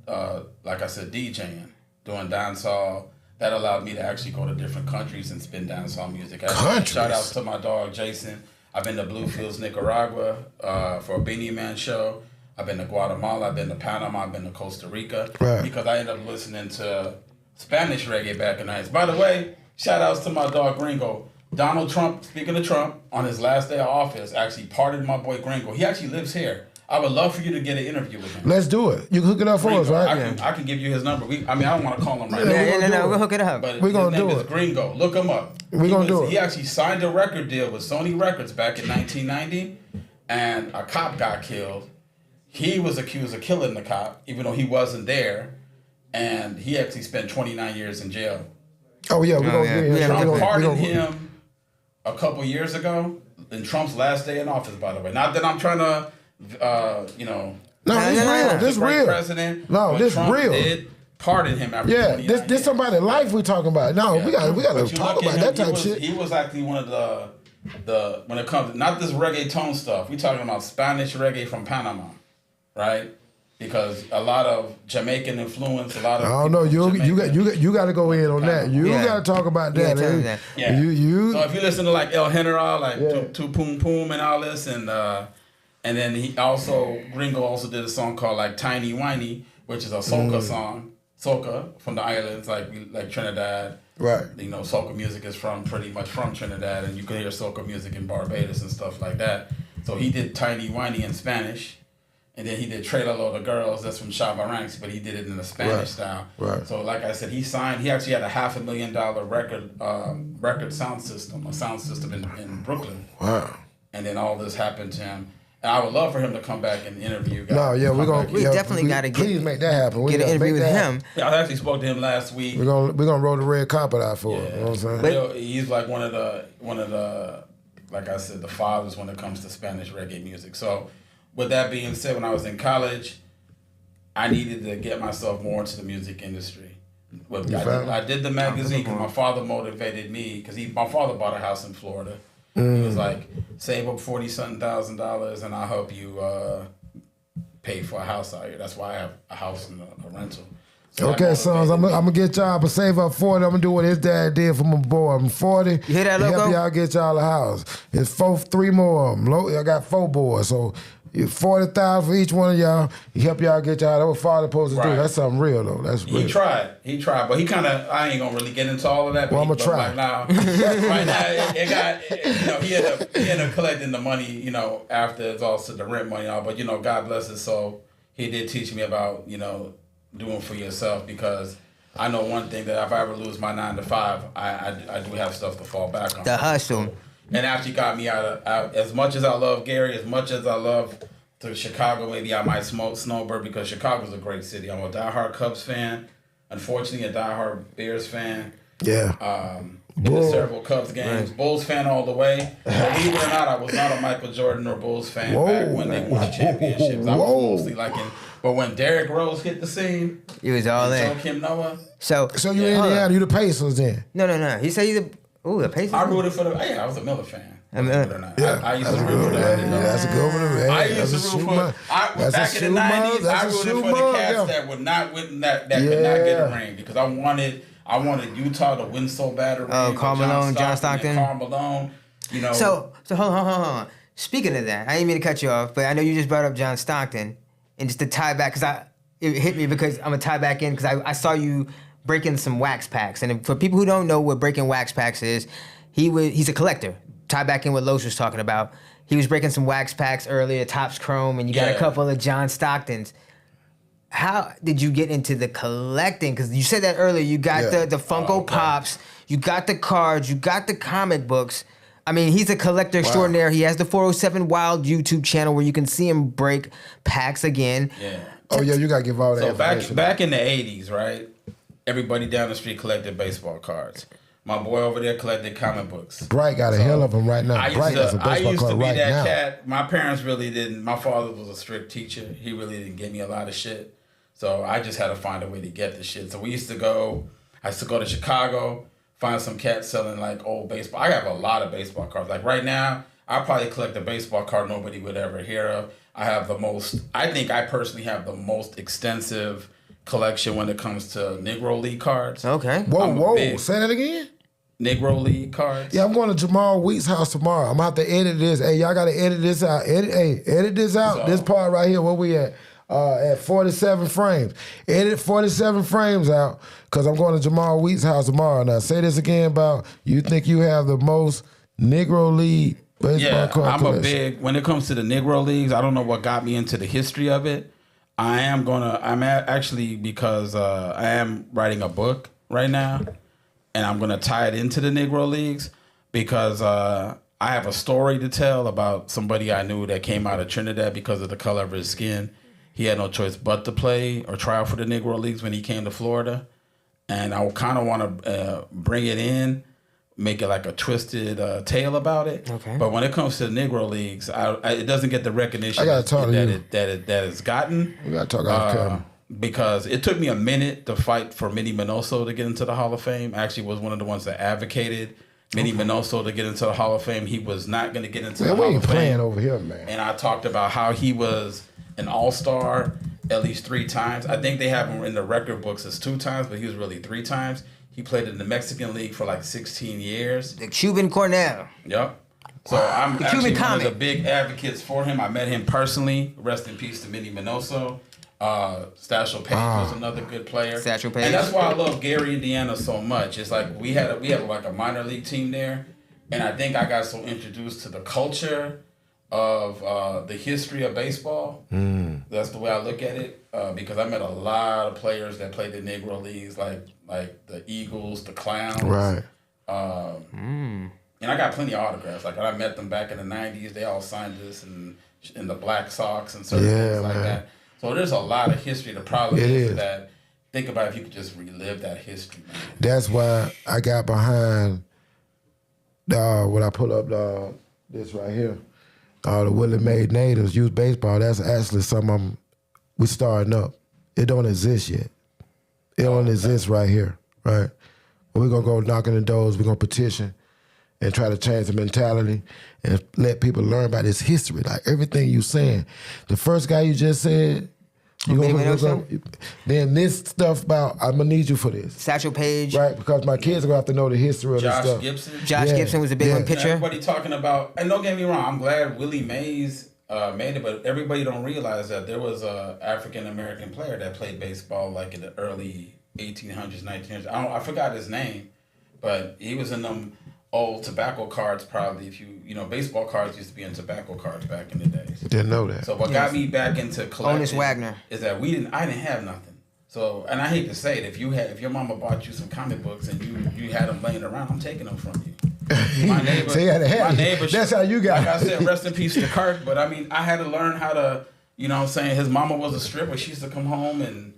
Like I said, DJing, doing dancehall. That allowed me to actually go to different countries and spin dancehall music. Shout outs to my dog Jason. I've been to Bluefields, Nicaragua, for a Beanie Man show. I've been to Guatemala, I've been to Panama, I've been to Costa Rica, because I ended up listening to Spanish reggae back in the 90s. By the way, shout outs to my dog Gringo. Donald Trump, speaking of Trump, on his last day of office, actually pardoned my boy Gringo. He actually lives here. I would love for you to get an interview with him. Let's do it. You can hook it up for us, right? I can give you his number. I don't want to call him right now. No, we'll hook it up. But we're going his to name do is it. Gringo. Look him up. We're going to do it. He actually signed a record deal with Sony Records back in 1990, and a cop got killed. He was accused of killing the cop, even though he wasn't there, and he actually spent 29 years in jail. Oh yeah, we're gonna get Trump pardoned him a couple years ago, in Trump's last day in office. By the way, not that I'm trying to you know. No, this real. This real. President. No, this Trump real. Did pardon him after Yeah, 29 this somebody's life we talking about. No, we got to talk about that type of shit. He was actually one of the when it comes to, not this reggaeton stuff. We talking about Spanish reggae from Panama, right? Because a lot of Jamaican influence, a lot of. I don't know. You got to go in on that. You got to talk about that. Yeah. So if you listen to like El General, like Tu Pum Pum and all this, and then Gringo also did a song called like Tiny Whiny, which is a soca song, soca from the islands, like Trinidad. Right. You know, soca music is pretty much from Trinidad, and you can hear soca music in Barbados and stuff like that. So he did Tiny Whiny in Spanish. And then he did Trailer Load of Girls, that's from Shabba Ranks, but he did it in the Spanish style. Right. So like I said, he actually had a $500,000 record sound system in Brooklyn. Wow. And then all this happened to him. And I would love for him to come back and interview guys. No, yeah, we definitely got to please make that happen. Get an interview with him. Yeah, I actually spoke to him last week. We're gonna roll the red carpet out for him. You know what I'm saying? He's like one of the like I said, the fathers when it comes to Spanish reggae music. So with that being said, when I was in college, I needed to get myself more into the music industry. I did the magazine because my father motivated me, because my father bought a house in Florida. He was like, save up $40-something thousand and I'll help you pay for a house out here. That's why I have a house and a rental. So okay, sons, I'm gonna get y'all, but save up 40. I'm gonna do what his dad did for my boy. I'm 40. You hear that, Loco? Help y'all get y'all a house. It's 3 more of them. I got 4 boys, so $40,000 for each one of y'all. He help y'all get y'all. That's what father supposed to do. That's something real though. That's real. He tried, but he kind of. I ain't gonna really get into all of that. Well, I'm gonna try. Right now, it got. He ended up collecting the money. You know, after it's also the rent money, all. But you know, God bless his soul. He did teach me about doing for yourself, because I know one thing, that if I ever lose my 9 to 5, I do have stuff to fall back on. The hustle. And actually got me out. As much as I love Gary, as much as I love to Chicago, maybe I might snowbird, because Chicago's a great city. I'm a diehard Cubs fan. Unfortunately, a diehard Bears fan. Yeah. Been to several Cubs games. Right. Bulls fan all the way. Believe it or not, I was not a Michael Jordan or Bulls fan back when they won championships. I was mostly but when Derrick Rose hit the scene, he was all in. Joakim Noah. So you in Indiana? You the Pacers then? No. He said he's the Pacers. I rooted for I was a Miller fan. I used to root for that. That's a good one. I used to root for. Back in the 90s, I rooted for the cats that would not win that could not get a ring, because I wanted Utah to win so bad. Karl Malone, John Stockton. Karl Malone. So hold on. Speaking of that, I didn't mean to cut you off, but I know you just brought up John Stockton, and just to tie back, because it hit me, because I'm gonna tie back in, because I saw you breaking some wax packs, and for people who don't know what breaking wax packs is, he's a collector. Tie back in what Los was talking about. He was breaking some wax packs earlier, Topps Chrome, and you got a couple of John Stocktons. How did you get into the collecting? Because you said that earlier. You got the Funko Pops, you got the cards, you got the comic books. I mean, he's a collector extraordinaire. He has the 407 Wild YouTube channel where you can see him break packs again. Yeah. Oh yeah, you gotta give all that information. So back in the 80s, right? Everybody down the street collected baseball cards. My boy over there collected comic books. Bright got a hell of them right now. I used to be that cat. My parents really didn't. My father was a strict teacher. He really didn't give me a lot of shit. So I just had to find a way to get the shit. So I used to go to Chicago, find some cats selling like old baseball. I have a lot of baseball cards. Like right now, I probably collect a baseball card nobody would ever hear of. I think I personally have the most extensive collection when it comes to Negro League cards. Okay. Whoa. Say that again? Negro League cards. Yeah, I'm going to Jamal Wheat's house tomorrow. I'm going to have to edit this. Hey, y'all got to edit this out. Edit this out. So, this part right here, where we at 47 frames. Edit 47 frames out, because I'm going to Jamal Wheat's house tomorrow. Now, say this again about, you think you have the most Negro League baseball card collection. When it comes to the Negro Leagues, I don't know what got me into the history of it. Because I am writing a book right now, and I'm going to tie it into the Negro Leagues, because I have a story to tell about somebody I knew that came out of Trinidad because of the color of his skin. He had no choice but to play or try out for the Negro Leagues when he came to Florida. And I kind of want to bring it in, make it like a twisted tale about it. Okay. But when it comes to the Negro Leagues, it doesn't get the recognition I gotta talk to you. that it's gotten. We gotta talk off camera. Because it took me a minute to fight for Minnie Minoso to get into the Hall of Fame. I actually was one of the ones that advocated Minnie Minoso to get into the Hall of Fame. He was not going to get into the Hall of Fame. We ain't playing over here, man. And I talked about how he was an all-star at least 3 times. I think they have him in the record books as 2 times, but he was really 3 times. He played in the Mexican League for like 16 years. The Cuban Cornell. Yep. So I'm The actually Cuban one of the comic. big advocates for him. I met him personally. Rest in peace to Minnie Minoso. Stachel Page was another good player. Stachel Page. And that's why I love Gary, Indiana so much. It's like we have like a minor league team there. And I think I got so introduced to the culture of the history of baseball. That's the way I look at it. Because I met a lot of players that played the Negro Leagues, like the Eagles, the Clowns. Right. And I got plenty of autographs. Like when I met them back in the 90s, they all signed this in the Black Sox and certain things like that. So there's a lot of history. The problem is that, think about if you could just relive that history, man. That's why I got behind when I pull up this right here. The Willie Made Natives Youth Baseball. That's actually something we starting up. It don't exist yet. It don't exist right here, right? But we're going to go knocking the doors. We're going to petition and try to change the mentality and let people learn about this history. Like everything you saying. The first guy you just said, then this stuff about, I'm going to need you for this. Satchel Paige. Right, because my kids are going to have to know the history of this Josh stuff. Gibson. Josh Gibson was a big one pitcher. Everybody talking about, and don't get me wrong, I'm glad Willie Mays made it, but everybody don't realize that there was a African-American player that played baseball like in the early 1800s, 1900s. I forgot his name, but he was in them old tobacco cards probably. If you know, baseball cards used to be in tobacco cards back in the days. Didn't know that. So what got me back into collecting Honus Wagner is that I didn't have nothing. So, and I hate to say it, if your mama bought you some comic books and you had them laying around, I'm taking them from you. My neighbor, So you had to have my neighbor, that's how you got like I said, rest in peace to Kirk. But I mean, I had to learn how to, you know what I'm saying, his mama was a stripper. She used to come home and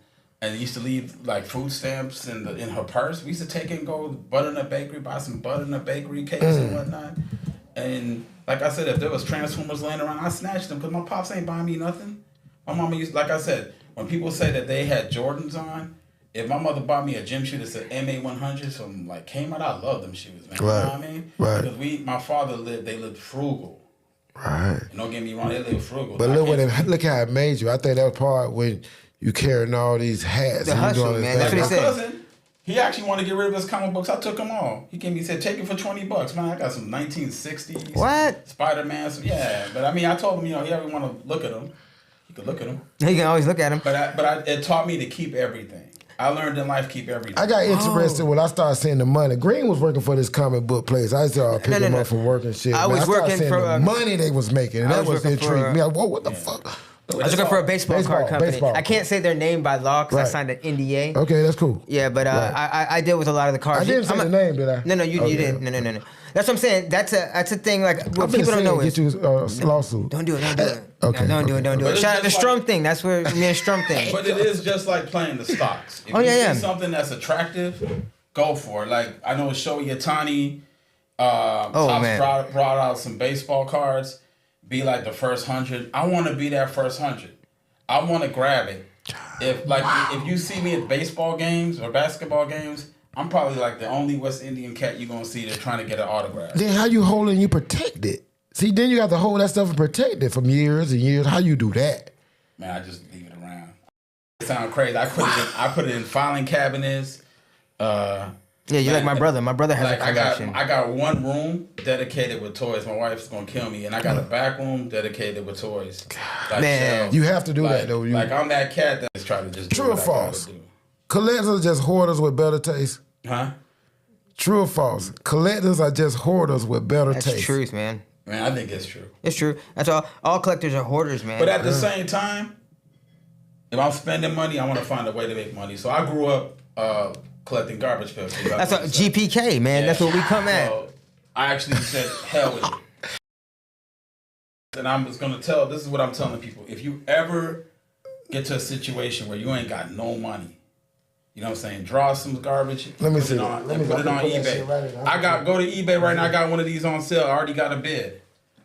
used to leave like food stamps in her purse. We used to take it and go butter in the bakery, buy some butter in the bakery, cakes and whatnot. And like I said, if there was Transformers laying around, I snatched them because my pops ain't buying me nothing. My mama used, like I said, when people say that they had Jordans on, if my mother bought me a gym shoe that said MA100 from like Kmart, I love them shoes, man. Right. You know what I mean? Right. Because my father lived frugal. Right. And don't get me wrong, they lived frugal. But look how it made you. I think that was part when you carrying all these hats. The and you hustle, doing man. this That's thing. what he said. My cousin, he actually wanted to get rid of his comic books. I took them all. He came. He said, "Take it for $20, man." I got some 1960s. What? Spider-Man. Yeah, but I mean, I told him, you know, he ever want to look at them, he could look at them. You can always look at him. But it taught me to keep everything. I learned in life keep everything. I got interested when I started seeing the money. Green was working for this comic book place. I used to pick him up from work and shit. I was started working seeing for the money they was making, and that was intriguing me. Like, whoa, what the fuck? I was looking for a baseball card company. I can't say their name by law because I signed an NDA. Okay, that's cool. Yeah, but I deal with a lot of the cards. I didn't say the name, did I? No, you didn't. No. That's what I'm saying. That's a thing. Like what people don't know is get you a lawsuit. Don't do it. Okay. Don't do it. Shout out the Strum thing. That's where me and Strum thing. But it is just like playing the stocks. If you see something that's attractive, go for it. Like I know Shohei Ohtani brought out some baseball cards. Be like the first 100. I want to be that first 100. I want to grab it. If you see me at baseball games or basketball games, I'm probably like the only West Indian cat you're gonna see that's trying to get an autograph. Then how you hold it and you protect it? See, then you got to hold that stuff and protect it from years and years. How you do that? Man, I just leave it around. It sounds crazy. I put it in filing cabinets. Yeah, you're like my brother. My brother has a collection. I got one room dedicated with toys. My wife's gonna kill me, and I got a back room dedicated with toys. Like man, shelves. you have to do that though. Like I'm that cat that's trying to just True do or what false? I gotta do. Collectors are just hoarders with better taste. Huh? True or false? Collectors are just hoarders with better that's taste. truth, man. Man, I think it's true. It's true. That's all. All collectors are hoarders, man. But at the same time, if I'm spending money, I want to find a way to make money. So I grew up collecting garbage pails. That's a GPK, man. Yeah. That's what we come at. So I actually said, hell with it. And I'm just going to this is what I'm telling people. If you ever get to a situation where you ain't got no money You know what I'm saying? Draw some garbage. Let me put see. it on, Let me put it on that shit eBay. right now. Go to eBay right now. I got one of these on sale. I already got a bid.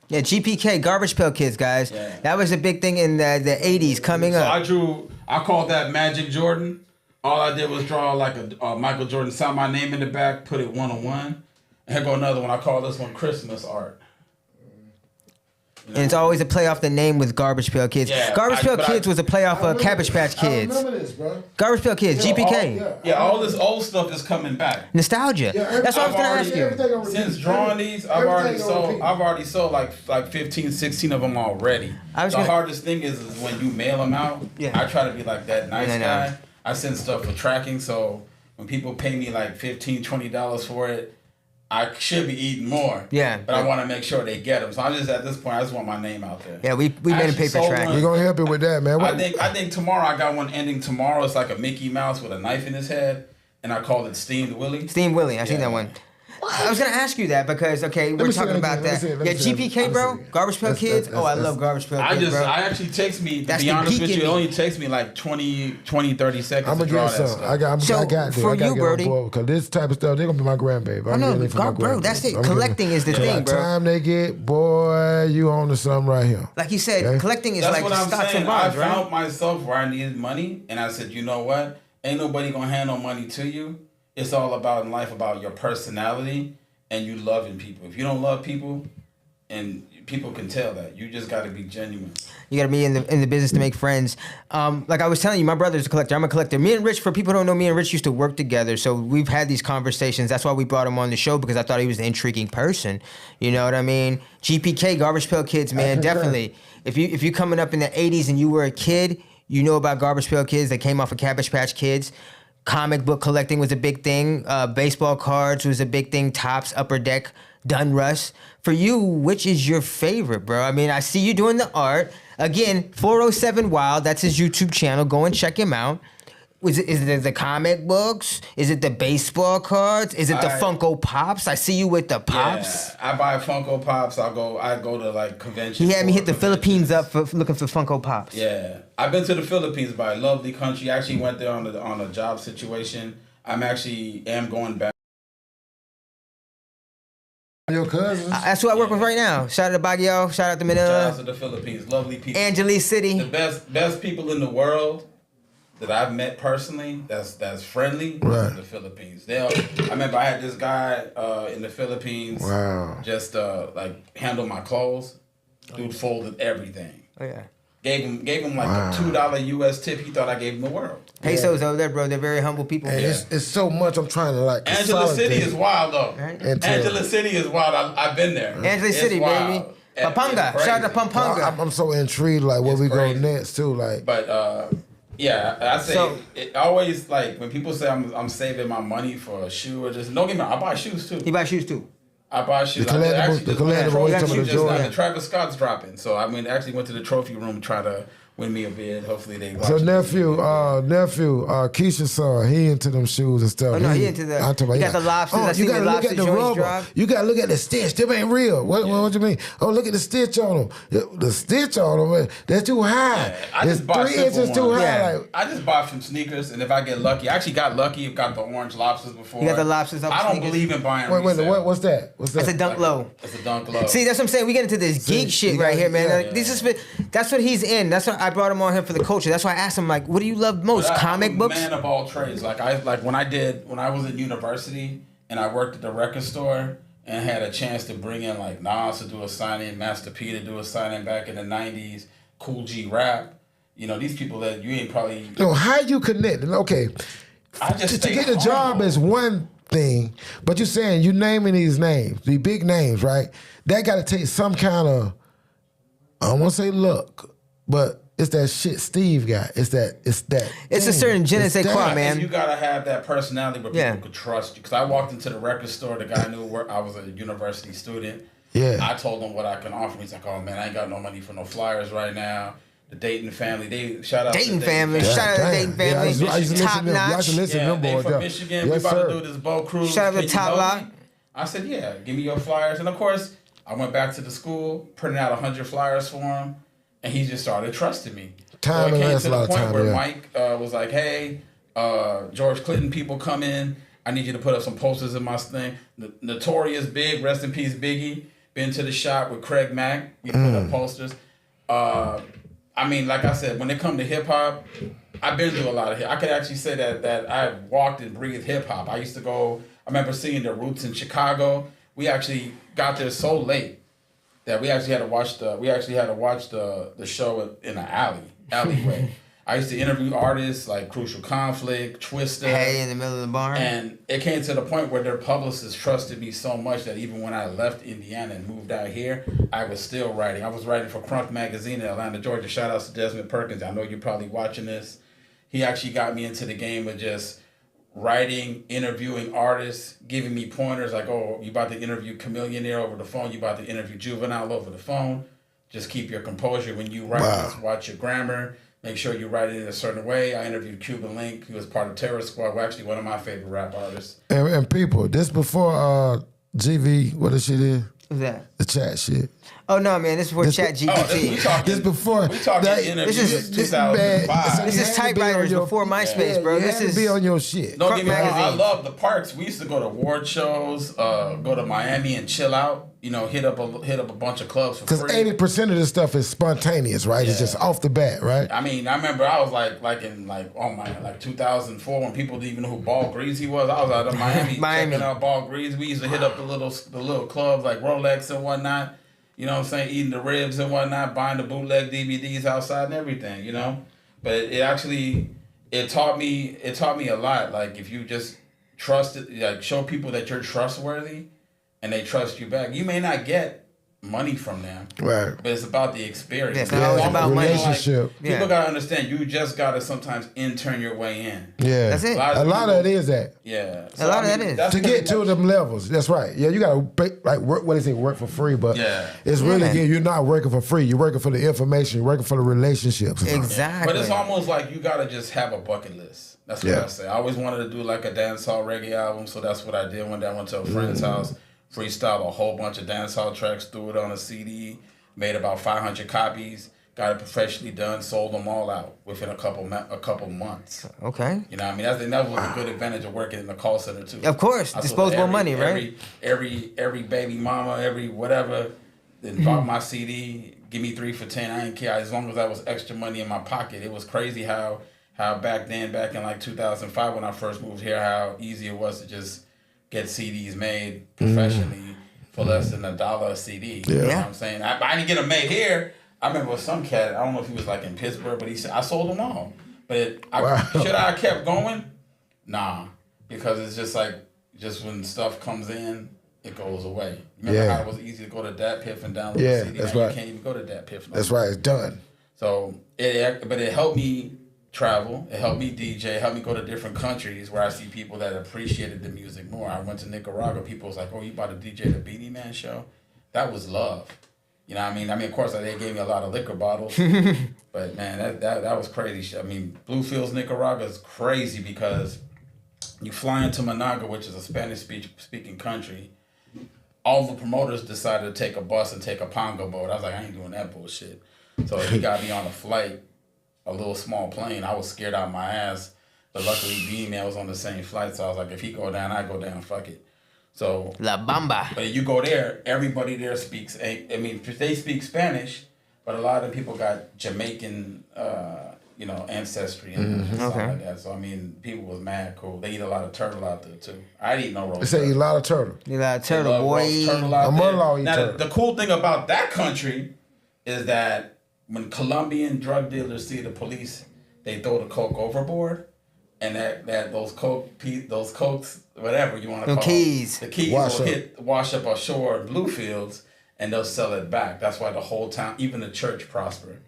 Yeah, GPK, Garbage Pail Kids, guys. Yeah. That was a big thing in the 80s coming So up. I called that Magic Jordan. All I did was draw like a Michael Jordan, sign my name in the back, put it 1-on-1. And here go another one. I call this one Christmas art. And it's always a play off the name with Garbage Pail Kids. Yeah, Garbage Pail Kids was a play off of Cabbage Patch Kids. I remember this, bro. Garbage Pail Kids, GPK. All this old stuff is coming back. Nostalgia. That's what I was going to ask you. Since drawing these, I've already sold like 15, 16 of them already. Hardest thing is when you mail them out. Yeah. I try to be like that nice I know. guy. I send stuff for tracking, so when people pay me like $15, $20 for it, I should be eating more. Yeah. But I want to make sure they get them. So I just at this point, I just want my name out there. Yeah, we made a paper track. We're gonna help you with that, man. I think tomorrow I got one ending tomorrow. It's like a Mickey Mouse with a knife in his head, and I called it Steamed Willie. Steamed Willie, I seen that one. I was gonna ask you that because we're talking about that. Yeah, GPK, bro, Garbage Pail Kids. Oh, I love Garbage Pail Kids, bro. I actually takes me. That's to be the honest peak with you, in it me. only takes me like 20, 30 seconds I'm to gonna draw get that some. stuff. I got So, this. for I gotta you, get Brody- on board because this type of stuff, they're gonna be my grandbaby. I know, getting it for my bro, that's grandbaby. it. I'm Collecting is the getting- thing, By the bro. time they get, boy, you on to something right here. Like you said, Okay. collecting is That's like what I'm stocks saying. and bonds, I right? found myself where I needed money, and I said, you know what? Ain't nobody gonna hand no money to you. It's all about in life about your personality and you loving people. If you don't love people, and people can tell that, you just got to be genuine. You got to be in the business to make friends. Like I was telling you, my brother's a collector. I'm a collector. Me and Rich, for people who don't know, me and Rich used to work together. So we've had these conversations. That's why we brought him on the show, because I thought he was an intriguing person. You know what I mean? GPK, Garbage Pail Kids, man, definitely. If you coming up in the 80s and you were a kid, you know about Garbage Pail Kids. They came off of Cabbage Patch Kids. Comic book collecting was a big thing. Baseball cards was a big thing. Topps, Upper Deck, Dunruss. For you, which is your favorite, bro? I mean, I see you doing the art. Again, 407 Wild, that's his YouTube channel. Go and check him out. Is it the comic books? Is it the baseball cards? Is it the Funko Pops? I see you with the Pops. Yeah, I buy Funko Pops. I go to like conventions. He had me hit the Philippines up for looking for Funko Pops. Yeah, I've been to the Philippines, by a lovely country. I actually went there on a job situation. am going back. Your cousins? That's who I work with right now. Shout out to Baguio. Shout out to Manila. Shout out to the Philippines. Lovely people. Angeles City. The best people in the world that I've met personally, that's friendly, right. in the Philippines. I remember I had this guy in the Philippines. Wow. Just like handle my clothes. Dude folded everything. Oh yeah. Gave him like a $2 US tip. He thought I gave him the world. Pesos over there, bro. They're very humble people. And it's so much I'm trying to like. Angela City is wild though. Right. Angela City is wild. I've been there. Angela City, baby. Pampanga. Shout out to Pampanga. I'm so intrigued, like where we crazy. go next too, like. But yeah, I say it always, like when people say I'm saving my money for a shoe or just, don't get me wrong, I buy shoes too. He buys shoes too. I buy shoes. The collectibles, the Travis Scott's dropping. So I actually went to the trophy room to try to win me a bid. Hopefully they watch So it. nephew, Keisha's son, he into them shoes and stuff. Oh no, he into the. He got the lobsters. I you seen the gotta look lobster at the joints rubber. drop. You gotta look at the stitch. Them ain't real. What you mean? Oh, look at the stitch on them. The stitch on them, that's too high. I just buy 3 inches too high. Yeah. Like, I just buy some sneakers, and if I get lucky, I actually got lucky. Got the orange lobsters before. You got the lobsters up I don't sneakers? believe in buying. wait, resale. what's that? What's that? It's a dunk low. It's a dunk low. See, that's what I'm saying. We get into this geek shit you right gotta- here, man. yeah. Like, that's what he's in. That's what I brought him on here for the culture. That's why I asked him, like, what do you love most? Comic I'm books? a man of all trades. When I was in university and I worked at the record store and had a chance to bring in like Nas to do a signing, Master P to do a signing back in the 90s, Cool G Rap. You know, these people that you ain't probably. No, how you connect? Okay, I just to get a job is one thing, but you're saying you naming these names, the big names, right? That got to take some kind of, I don't want to say luck, but it's that shit Steve got. It's a certain je ne sais quoi, man. You gotta have that personality where people could trust you. Because I walked into the record store, the guy knew I was a university student. Yeah. I told him what I can offer. He's like, "Oh man, I ain't got no money for no flyers right now." The Dayton family, shout out Dayton to family. Shout out to Dayton family. Yeah, I used to Top listen to them. I used notch. to listen to them they boys. from Yeah. Michigan. Yes, We about sir. to do this boat cruise. Shout out to Can you Top help Lock. me? I said, yeah, give me your flyers. And of course, I went back to the school, printed out 100 flyers for him, and he just started trusting me. Time so it came lasts to a the lot of point time, where yeah. Mike was like, hey, George Clinton people come in. I need you to put up some posters in my thing. Notorious Big, rest in peace Biggie. Been to the shop with Craig Mack. We put up posters. I mean, like I said, when it come to hip hop, I've been through a lot of hip. I could actually say that I walked and breathed hip hop. I used to go. I remember seeing the Roots in Chicago. We actually got there so late that we actually had to watch the show in an alleyway. I used to interview artists like Crucial Conflict, Twista. Hey, in the middle of the barn. And it came to the point where their publicists trusted me so much that even when I left Indiana and moved out here, I was still writing. I was writing for Crunk Magazine in Atlanta, Georgia. Shout outs to Desmond Perkins. I know you're probably watching this. He actually got me into the game of just writing, interviewing artists, giving me pointers like, oh, you about to interview Chameleonaire over the phone. You about to interview Juvenile over the phone. Just keep your composure when you write. Just watch your grammar. Make sure you write it in a certain way. I interviewed Cuban Link, who was part of Terror Squad, who actually one of my favorite rap artists. And people, this before GV, what the shit is? Who's that? The chat shit. Oh no, man! This is for Chat GPT. This before. We talking interviews 2005. This is typewriters before MySpace, bro. This is be on your shit. Don't get me wrong. I love the parks. We used to go to award shows, go to Miami and chill out. You know, hit up a bunch of clubs for free. Because 80% of this stuff is spontaneous, right? Yeah. It's just off the bat, right? I mean, I remember I was like in 2004 when people didn't even know who Ball Greasy was. I was out of Miami checking out Ball Greasy. We used to hit up the little clubs like Rolex and whatnot. You know what I'm saying? Eating the ribs and whatnot, buying the bootleg DVDs outside and everything. You know, but it taught me a lot. Like if you just trust it, like show people that you're trustworthy. And they trust you back. You may not get money from them, right? But it's about the experience. It's always about relationship. Like, people gotta understand. You just gotta sometimes intern your way in. Yeah, that's it. A lot of it is that. Yeah, so, a lot of that is to get to them levels. That's right. Yeah, you gotta work. What is it? Work for free, but it's really you're not working for free. You're working for the information. You're working for the relationships. Exactly. But it's almost like you gotta just have a bucket list. That's what I say. I always wanted to do like a dancehall reggae album, so that's what I did one day. I went to a friend's house. Freestyled a whole bunch of dancehall tracks, threw it on a CD, made about 500 copies, got it professionally done, sold them all out within a couple months. Okay. You know what I mean? That was a good advantage of working in the call center too. Of course, disposable money, right? Every baby mama, every whatever, then bought my CD, give me 3 for $10. I didn't care as long as that was extra money in my pocket. It was crazy how back in like 2005 when I first moved here, how easy it was to just get CDs made professionally for less than $1 a CD. You know what I'm saying? I didn't get them made here. I remember with some cat, I don't know if he was like in Pittsburgh, but he said, I sold them all. But should I have kept going? Nah. Because it's just when stuff comes in, it goes away. Remember how it was easy to go to DatPiff and download a CD? That's now right. You can't even go to DatPiff. That's right. It's done. So, it helped me travel. It helped me DJ. It helped me go to different countries where I see people that appreciated the music more. I went to Nicaragua. People was like, "Oh, you about to DJ the Beanie Man show?" That was love. You know what I mean? Of course, they gave me a lot of liquor bottles, but man, that was crazy. I mean, Bluefields, Nicaragua is crazy because you fly into Managua, which is a Spanish-speaking country. All the promoters decided to take a bus and take a pongo boat. I was like, I ain't doing that bullshit. So he got me on a flight. A little small plane. I was scared out my ass, but luckily B-Man was on the same flight, so I was like, if he go down, I go down. Fuck it. So La Bamba. But you go there, everybody there speaks. They speak Spanish, but a lot of people got Jamaican, ancestry and stuff like that. So people was mad cool. They eat a lot of turtle out there too. I didn't eat no roast. They say eat a lot of turtle. You got turtle, boy. My mother-in-law eat turtle. The cool thing about that country is that when Colombian drug dealers see the police, they throw the coke overboard, and those cokes, whatever you want to call keys. The keys will wash up ashore in Bluefields, and they'll sell it back. That's why the whole town, even the church, prospered.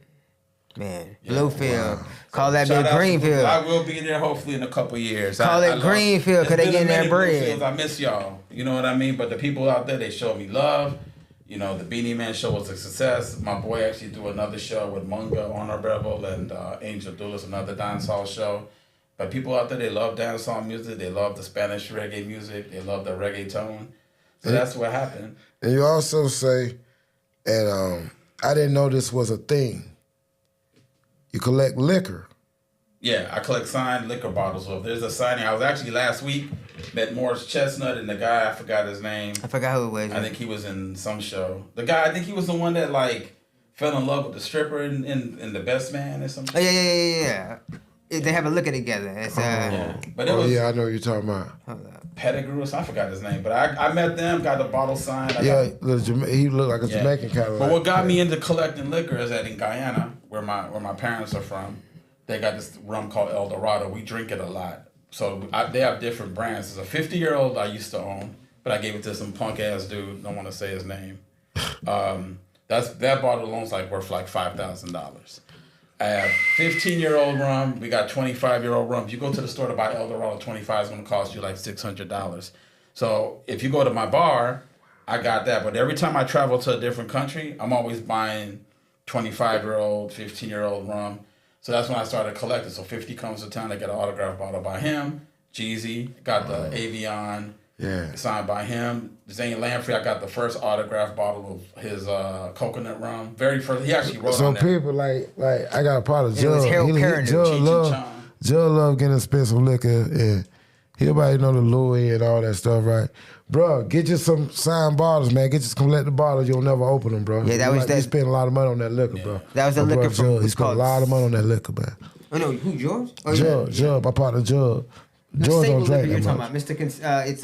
Man, Bluefield. Wow. Call that bit Greenfield. I will be there hopefully in a couple years. Call it Greenfield because they getting that bread. I miss y'all. You know what I mean? But the people out there, they showed me love. You know, the Beanie Man show was a success. My boy actually do another show with Munga, Honor Bevel, and Angel Dulles, another dancehall show. But people out there, they love dancehall music. They love the Spanish reggae music. They love the reggaeton. So that's what happened. And you also say, and I didn't know this was a thing. You collect liquor Yeah, I collect signed liquor bottles. So if there's a signing, I was actually last week met Morris Chestnut and the guy, I forgot his name. I forgot who it was. I think he was in some show. The guy, I think he was the one that like fell in love with the stripper in The Best Man or something. Oh, yeah. They have a liquor together. It's, But it was I know what you're talking about. Pettigrew, I forgot his name. But I met them, got the bottle signed. He looked like a Jamaican kind of. But what got me into collecting liquor is that in Guyana, where my parents are from, they got this rum called El Dorado. We drink it a lot. So they have different brands. There's a 50-year-old I used to own, but I gave it to some punk-ass dude. Don't want to say his name. That bottle alone's like worth like $5,000. I have 15-year-old rum. We got 25-year-old rum. If you go to the store to buy El Dorado, 25 is going to cost you like $600. So if you go to my bar, I got that. But every time I travel to a different country, I'm always buying 25-year-old, 15-year-old rum. So that's when I started collecting. So 50 comes to town, I get an autographed bottle by him. Jeezy, got the Avion signed by him. Zane Lamprey, I got the first autographed bottle of his coconut rum. Very first, he actually wrote on there. So people like I got a part of Judge. It was Harold Perrin. Judge love getting expensive liquor, and everybody know the Louis and all that stuff, right? Bro, get you some signed bottles, man. Get you some collected bottles. You'll never open them, bro. Yeah, that was that. You spend a lot of money on that liquor, bro. That was the liquor from. Judge. He spent a lot of money on that liquor, man. Oh no, who George? Oh, Judge, my partner Judge. George don't drink you're that talking much. about, it's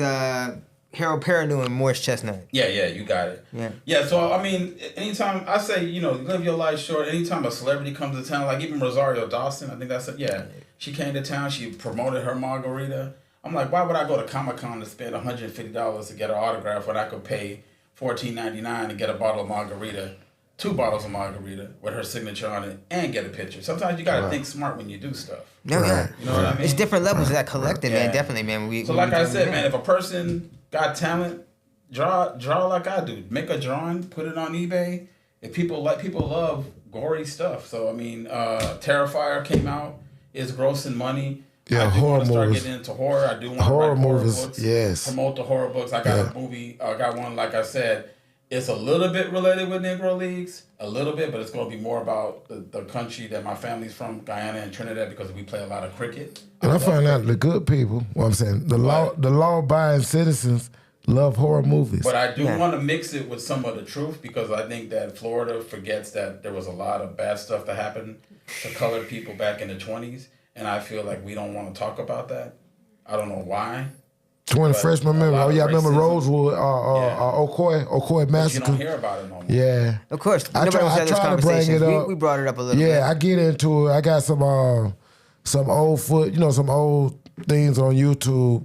Harold Perrin and Morris Chestnut. Yeah, you got it. Yeah. So I mean, anytime I say live your life short. Anytime a celebrity comes to town, like even Rosario Dawson, I think that's it. Yeah, she came to town. She promoted her margarita. I'm like, why would I go to Comic-Con to spend $150 to get an autograph when I could pay $14.99 to get a bottle of margarita, 2 bottles of margarita with her signature on it, and get a picture? Sometimes you gotta think smart when you do stuff. No, yeah. You know what I mean? It's different levels of that collecting, man. Definitely, man. So like I said, man, if a person got talent, draw like I do. Make a drawing, put it on eBay. If people love gory stuff. So I mean, Terrifier came out, is grossing money. Yeah, I do horror want to start movies. getting into horror. I do want to Horror write horror movies, books. yes. Promote the horror books. I got a movie. I got one, like I said. It's a little bit related with Negro Leagues, a little bit, but it's going to be more about the country that my family's from, Guyana and Trinidad, because we play a lot of cricket. And I find out the good people, what I'm saying, the law-abiding citizens love horror movies. But I do want to mix it with some of the truth, because I think that Florida forgets that there was a lot of bad stuff that happened to colored people back in the 20s, and I feel like we don't want to talk about that. I don't know why. 20 freshman memory. Oh, yeah, I remember racism. Rosewood, Ocoee Massacre. But you don't hear about it no more. Yeah. Of course. I try to bring it up. We brought it up a little bit. Yeah, I get into it. I got some old some old things on YouTube.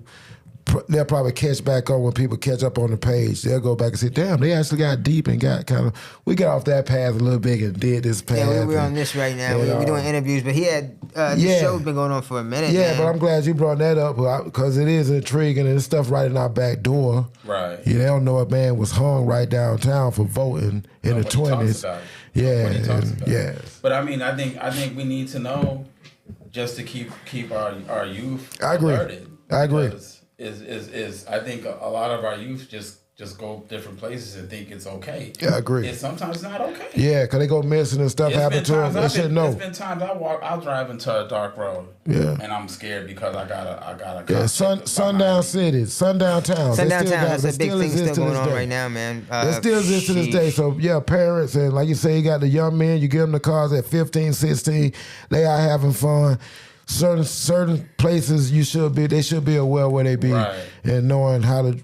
They'll probably catch back on when people catch up on the page. They'll go back and say, damn, they actually got deep and got kind of, we got off that path a little bit and did this path. Yeah, we're on this right now. We're doing interviews, but he had, this show's been going on for a minute. Yeah, man. but I'm glad you brought that up because it is intriguing and it's stuff right in our back door. Right. Yeah, they don't know a man was hung right downtown for voting in the 20s. Yeah. But I mean, I think we need to know just to keep our youth I agree. alerted. I agree. Is I think a lot of our youth just go different places and think it's okay. Yeah, I agree. It's sometimes not okay. Yeah, because they go missing and stuff happen to them. They should know. It's been times I'll drive into a dark road. Yeah. And I'm scared because I got Yeah, sundown cities, sundown towns. Sundown towns, that's a big still thing exist still to going this on day. right now, man. It still exists to this day. So, yeah, parents, and like you say, you got the young men, you give them the cars at 15, 16, they are having fun. Certain places they should be aware where they be and knowing how to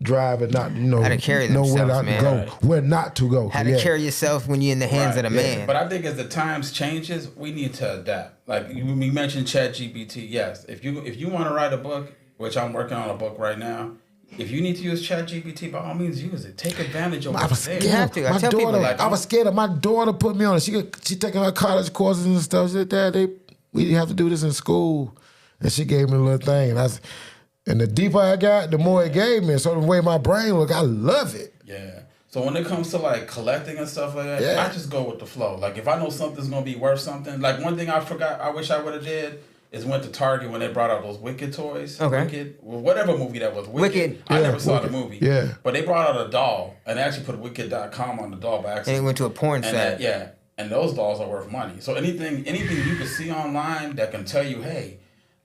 drive and not, how to carry know where themselves, not to go, where not to go. How to carry yourself when you're in the hands of the man. But I think as the times changes, we need to adapt. Like we mentioned ChatGPT, yes. If you want to write a book, which I'm working on a book right now, if you need to use ChatGPT, by all means use it. Take advantage of what's there. You have to. I tell people, I was scared of my daughter put me on it. She taking her college courses and stuff. She said, Dad, we have to do this in school. And she gave me a little thing. And the deeper I got, the more it gave me. So the way my brain look, I love it. Yeah. So when it comes to like collecting and stuff like that, I just go with the flow. Like if I know something's gonna be worth something, like one thing I forgot, I wish I would have did, is went to Target when they brought out those Wicked toys. Okay. Wicked, well, whatever movie that was. Wicked. I never saw the movie. Yeah. But they brought out a doll, and they actually put Wicked.com on the doll by accident. And it went to a porn site. and those dolls are worth money. So anything you can see online that can tell you, hey,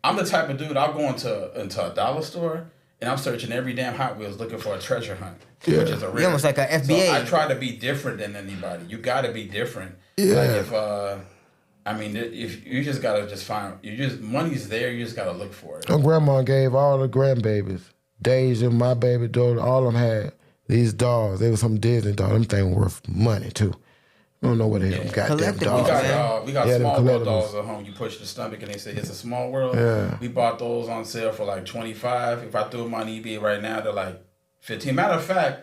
I'm the type of dude, I'll go into a dollar store and I'm searching every damn Hot Wheels looking for a treasure hunt, which is a rare. You're almost like an FBA. So I try to be different than anybody. You got to be different. Yeah. Like if you just gotta money's there. You just gotta look for it. My grandma gave all the grandbabies, Deja, my baby daughter, all of them had these dolls. They were some Disney dolls. Them things worth money too. I don't know what the hell goddamn dolls. We got small world dolls at home. You push the stomach and they say it's a small world. Yeah. We bought those on sale for like $25. If I threw them on eBay right now, they're like $15. Matter of fact,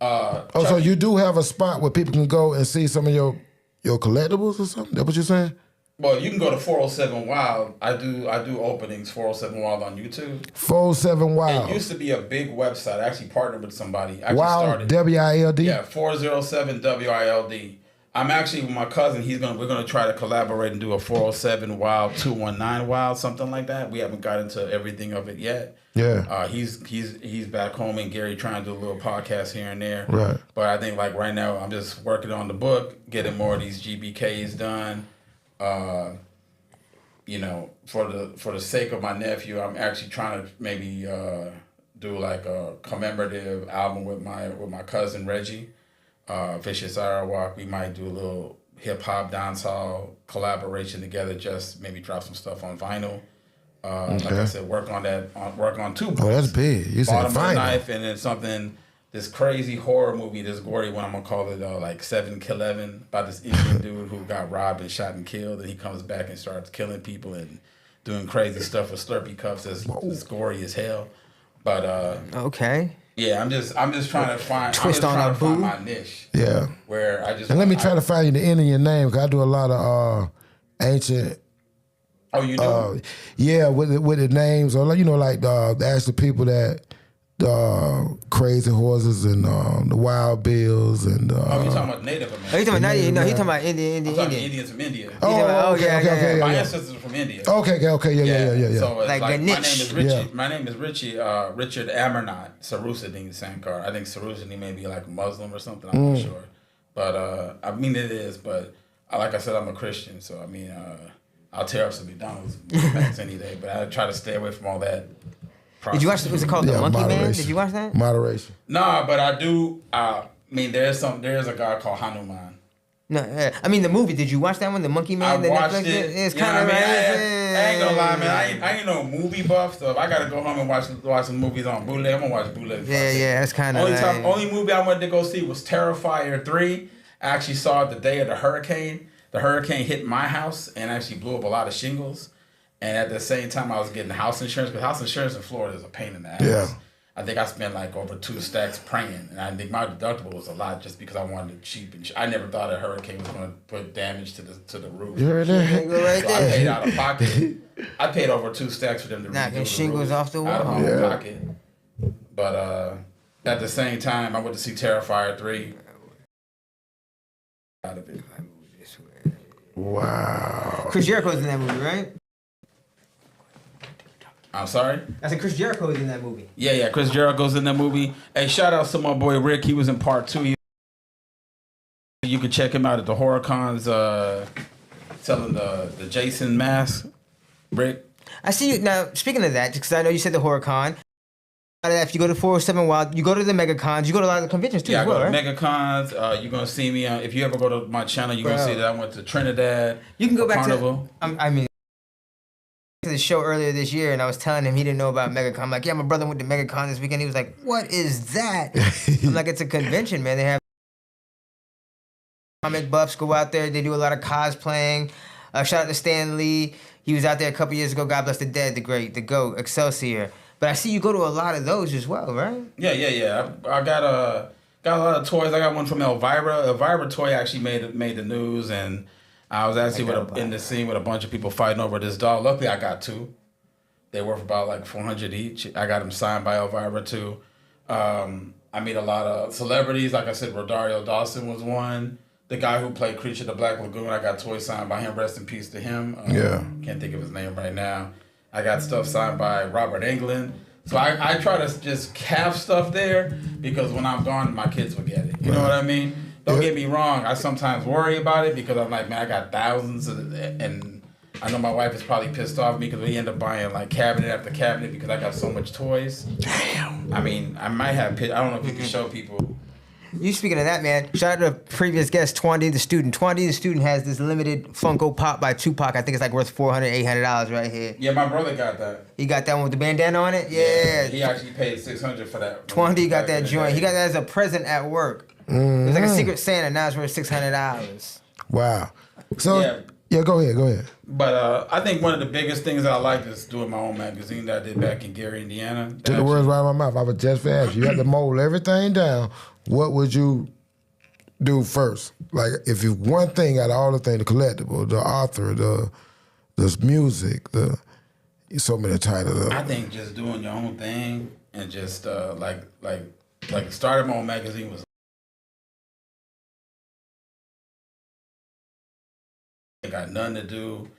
so you do have a spot where people can go and see some of your collectibles or something? That what you're saying? Well, you can go to 407 Wild. I do openings 407 Wild on YouTube. 407 Wild. It used to be a big website. I actually partnered with somebody. Wild, W-I-L-D? Yeah, 407 W-I-L-D. I'm actually with my cousin. We're gonna try to collaborate and do a 407 Wild, 219 Wild, something like that. We haven't got into everything of it yet. Yeah. He's back home in Gary trying to do a little podcast here and there. Right. But I think like right now I'm just working on the book, getting more of these GBKs done. For the sake of my nephew, I'm actually trying to maybe do like a commemorative album with my cousin Reggie. Vicious Arawak. We might do a little hip hop dancehall collaboration together. Just maybe drop some stuff on vinyl. Like I said, work on two books. Oh, that's big. You said Bottom of the vinyl. Knife, and then something. This crazy horror movie, this gory one, I'm gonna call it like 7-11, about this Indian dude who got robbed and shot and killed, and he comes back and starts killing people and doing crazy stuff with Slurpee cups. That's gory as hell. But okay. Yeah, I'm just trying to find my niche. Yeah. Where I just and let me try to find you the end of your name, because I do a lot of ancient. Oh, you do? Yeah, with the names, or like the actual people that. Crazy Horses and the Wild Bills and you're talking about Native Americans. Oh, you talking about Native? No, he's talking about Indian. Indians from India. Okay. My ancestors are from India. Okay, yeah. So it's like my name Ganesh. is Richie. Yeah. My name is Richie. Richard Amarnath Sarusadin Sankar. I think Sarusadin may be like Muslim or something. I'm not sure, but I mean it is. But like I said, I'm a Christian, so I mean I'll tear up some McDonald's any day. But I try to stay away from all that. Did you watch? Was it called The Monkey Man? Did you watch that? Moderation. Nah, but I do. I mean, there's a guy called Hanuman. No, I mean the movie. Did you watch that one, The Monkey Man? I watched it. It's kind of. I ain't gonna lie, man. I ain't no movie buff, so if I gotta go home and watch some movies on bootleg, I'm gonna watch bootleg. Yeah, that's kind of. Only movie I wanted to go see was Terrifier 3. I actually saw it the day of the hurricane. The hurricane hit my house and actually blew up a lot of shingles. And at the same time, I was getting house insurance, because house insurance in Florida is a pain in the ass. Yeah. I think I spent like over 2 stacks praying, and I think my deductible was a lot just because I wanted it cheap. And I never thought a hurricane was going to put damage to the roof. You heard that? Right so I paid out of pocket. I paid over 2 stacks for them to knocking shingles off the wall. Out of my own pocket. But at the same time, I went to see Terrifier 3. Out of it. Wow. Chris Jericho's in that movie, right? I'm sorry? I said Chris Jericho's in that movie. Yeah, Chris Jericho's in that movie. Hey, shout out to my boy Rick. He was in part 2. You can check him out at the Horror Cons, selling the Jason mask. Rick. I see you now. Speaking of that, because I know you said the Horror Con. If you go to 407 Wild, you go to the Mega Cons, you go to a lot of the conventions too. Yeah, as well, I go to right? Mega Cons. You're gonna see me. If you ever go to my channel, you're gonna see that I went to Trinidad. You can go back Carnival. to the show earlier this year, and I was telling him he didn't know about MegaCon. I'm like, yeah, my brother went to MegaCon this weekend. He was like, what is that? I'm like, it's a convention, man. They have comic buffs go out there. They do a lot of cosplaying. Shout out to Stan Lee. He was out there a couple years ago. God bless the dead, the great, the GOAT, Excelsior. But I see you go to a lot of those as well, right? Yeah. I got a lot of toys. I got one from Elvira. Elvira toy actually made the news, and I was actually in the scene with a bunch of people fighting over this doll. Luckily, I got 2. They were for about like $400 each. I got them signed by Elvira too. I meet a lot of celebrities. Like I said, Rodario Dawson was one. The guy who played Creature the Black Lagoon, I got toys signed by him. Rest in peace to him. Can't think of his name right now. I got stuff signed by Robert Englund. So I try to just have stuff there because when I'm gone, my kids will get it. You know what I mean? Don't get me wrong. I sometimes worry about it because I'm like, man, I got thousands and I know my wife is probably pissed off at me because we end up buying like cabinet after cabinet because I got so much toys. Damn. I mean, I might have. I don't know if you can show people. You speaking of that, man, shout out to previous guest, Twandy the Student. Twandy the Student has this limited Funko Pop by Tupac. I think it's like worth $400, $800 right here. Yeah, my brother got that. He got that one with the bandana on it? Yeah. He actually paid $600 for that. Twandy got that joint. He got that as a present at work. It was like a Secret Santa. Now it's worth $600. Wow. So, yeah, go ahead. But I think one of the biggest things that I like is doing my own magazine that I did back in Gary, Indiana. Took the words right out of my mouth. I was just asked you. You had to mold everything down. What would you do first? Like, if you one thing out of all the things, the collectible, the author, the music, so many titles. I think just doing your own thing and just like starting my own magazine was. I got nothing to do,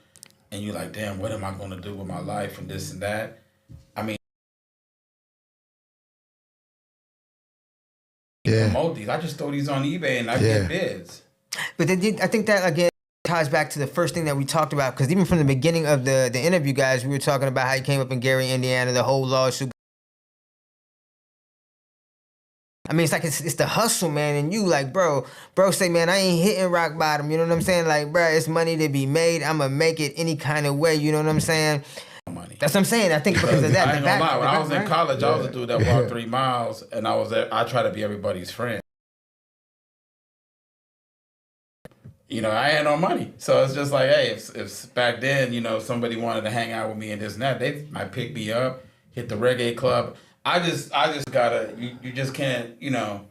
and you're like, damn, what am I gonna do with my life and this and that? I mean. Yeah. Promote these. I just throw these on eBay and I get bids. But I think that again ties back to the first thing that we talked about, because even from the beginning of the interview, guys, we were talking about how you came up in Gary, Indiana, the whole lawsuit. I mean, it's like it's the hustle, man, and you like, bro say, man, I ain't hitting rock bottom. You know what I'm saying? Like, bro, it's money to be made. I'ma make it any kind of way. You know what I'm saying? Money. That's what I'm saying. I think because of that. I ain't gonna lie. When I was in college, I was a dude that walked 3 miles, and I try to be everybody's friend. You know, I had no money, so it's just like, hey, if back then, you know, somebody wanted to hang out with me and this and that, they might pick me up, hit the reggae club. I just gotta. You just can't. You know,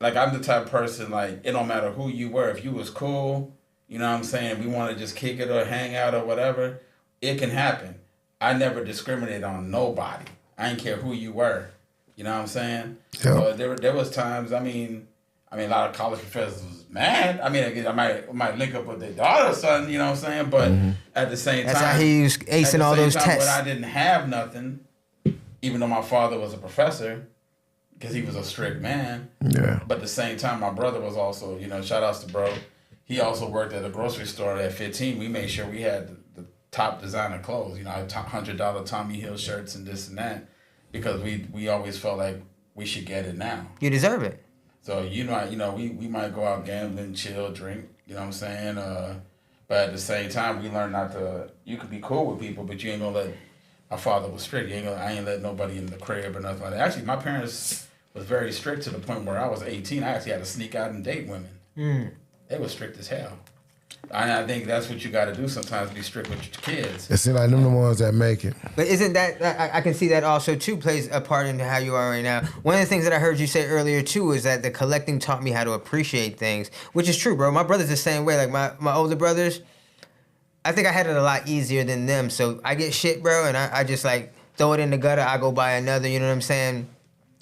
like I'm the type of person, like it don't matter who you were. If you was cool, you know what I'm saying. We want to just kick it or hang out or whatever. It can happen. I never discriminated on nobody. I didn't care who you were. You know what I'm saying? Yep. So there was times. I mean, a lot of college professors was mad. I mean, I might link up with their daughter or something. You know what I'm saying? But at the same time, that's how he was acing all those tests. When I didn't have nothing, even though my father was a professor, because he was a strict man. Yeah. But at the same time, my brother was also, you know, shout outs to bro. He also worked at a grocery store at 15. We made sure we had the top designer clothes, you know, $100 Tommy Hill shirts and this and that, because we always felt like we should get it now. You deserve it. So we might go out gambling, chill, drink, you know what I'm saying? But at the same time, we learned not to. You could be cool with people, but you ain't gonna let. My father was strict. I ain't let nobody in the crib or nothing like that. Actually, my parents was very strict to the point where I was 18. I actually had to sneak out and date women. They were strict as hell. I think that's what you got to do sometimes, be strict with your kids. It seems like them the ones that make it. But isn't that, I can see that also too plays a part into how you are right now. One of the things that I heard you say earlier too is that the collecting taught me how to appreciate things, which is true, bro. My brother's the same way. Like my older brothers, I think I had it a lot easier than them. So I get shit, bro, and I just like throw it in the gutter. I go buy another, you know what I'm saying?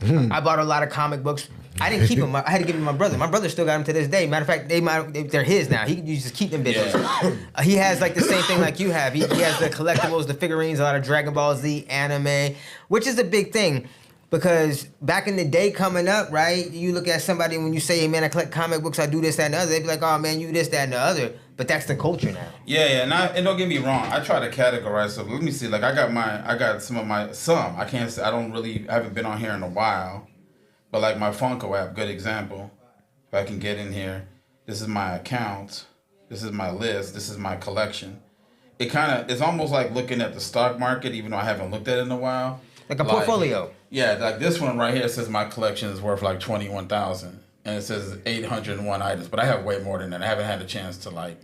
I bought a lot of comic books. I didn't keep them. I had to give them to my brother. My brother still got them to this day. Matter of fact, they're his now. You just keep them bitches. Yeah. He has like the same thing like you have. He has the collectibles, the figurines, a lot of Dragon Ball Z, anime, which is a big thing. Because back in the day coming up, right, you look at somebody when you say, hey, man, I collect comic books, I do this, that, and the other. They be like, oh, man, you this, that, and the other. But that's the culture now. Yeah, and don't get me wrong. I try to categorize. So let me see. Like, I got some. I can't say, I haven't been on here in a while. But like my Funko app, good example. If I can get in here, this is my account. This is my list. This is my collection. It's almost like looking at the stock market, even though I haven't looked at it in a while. Like a portfolio. Yeah, like this one right here says my collection is worth like $21,000, and it says 801 items. But I have way more than that. I haven't had a chance to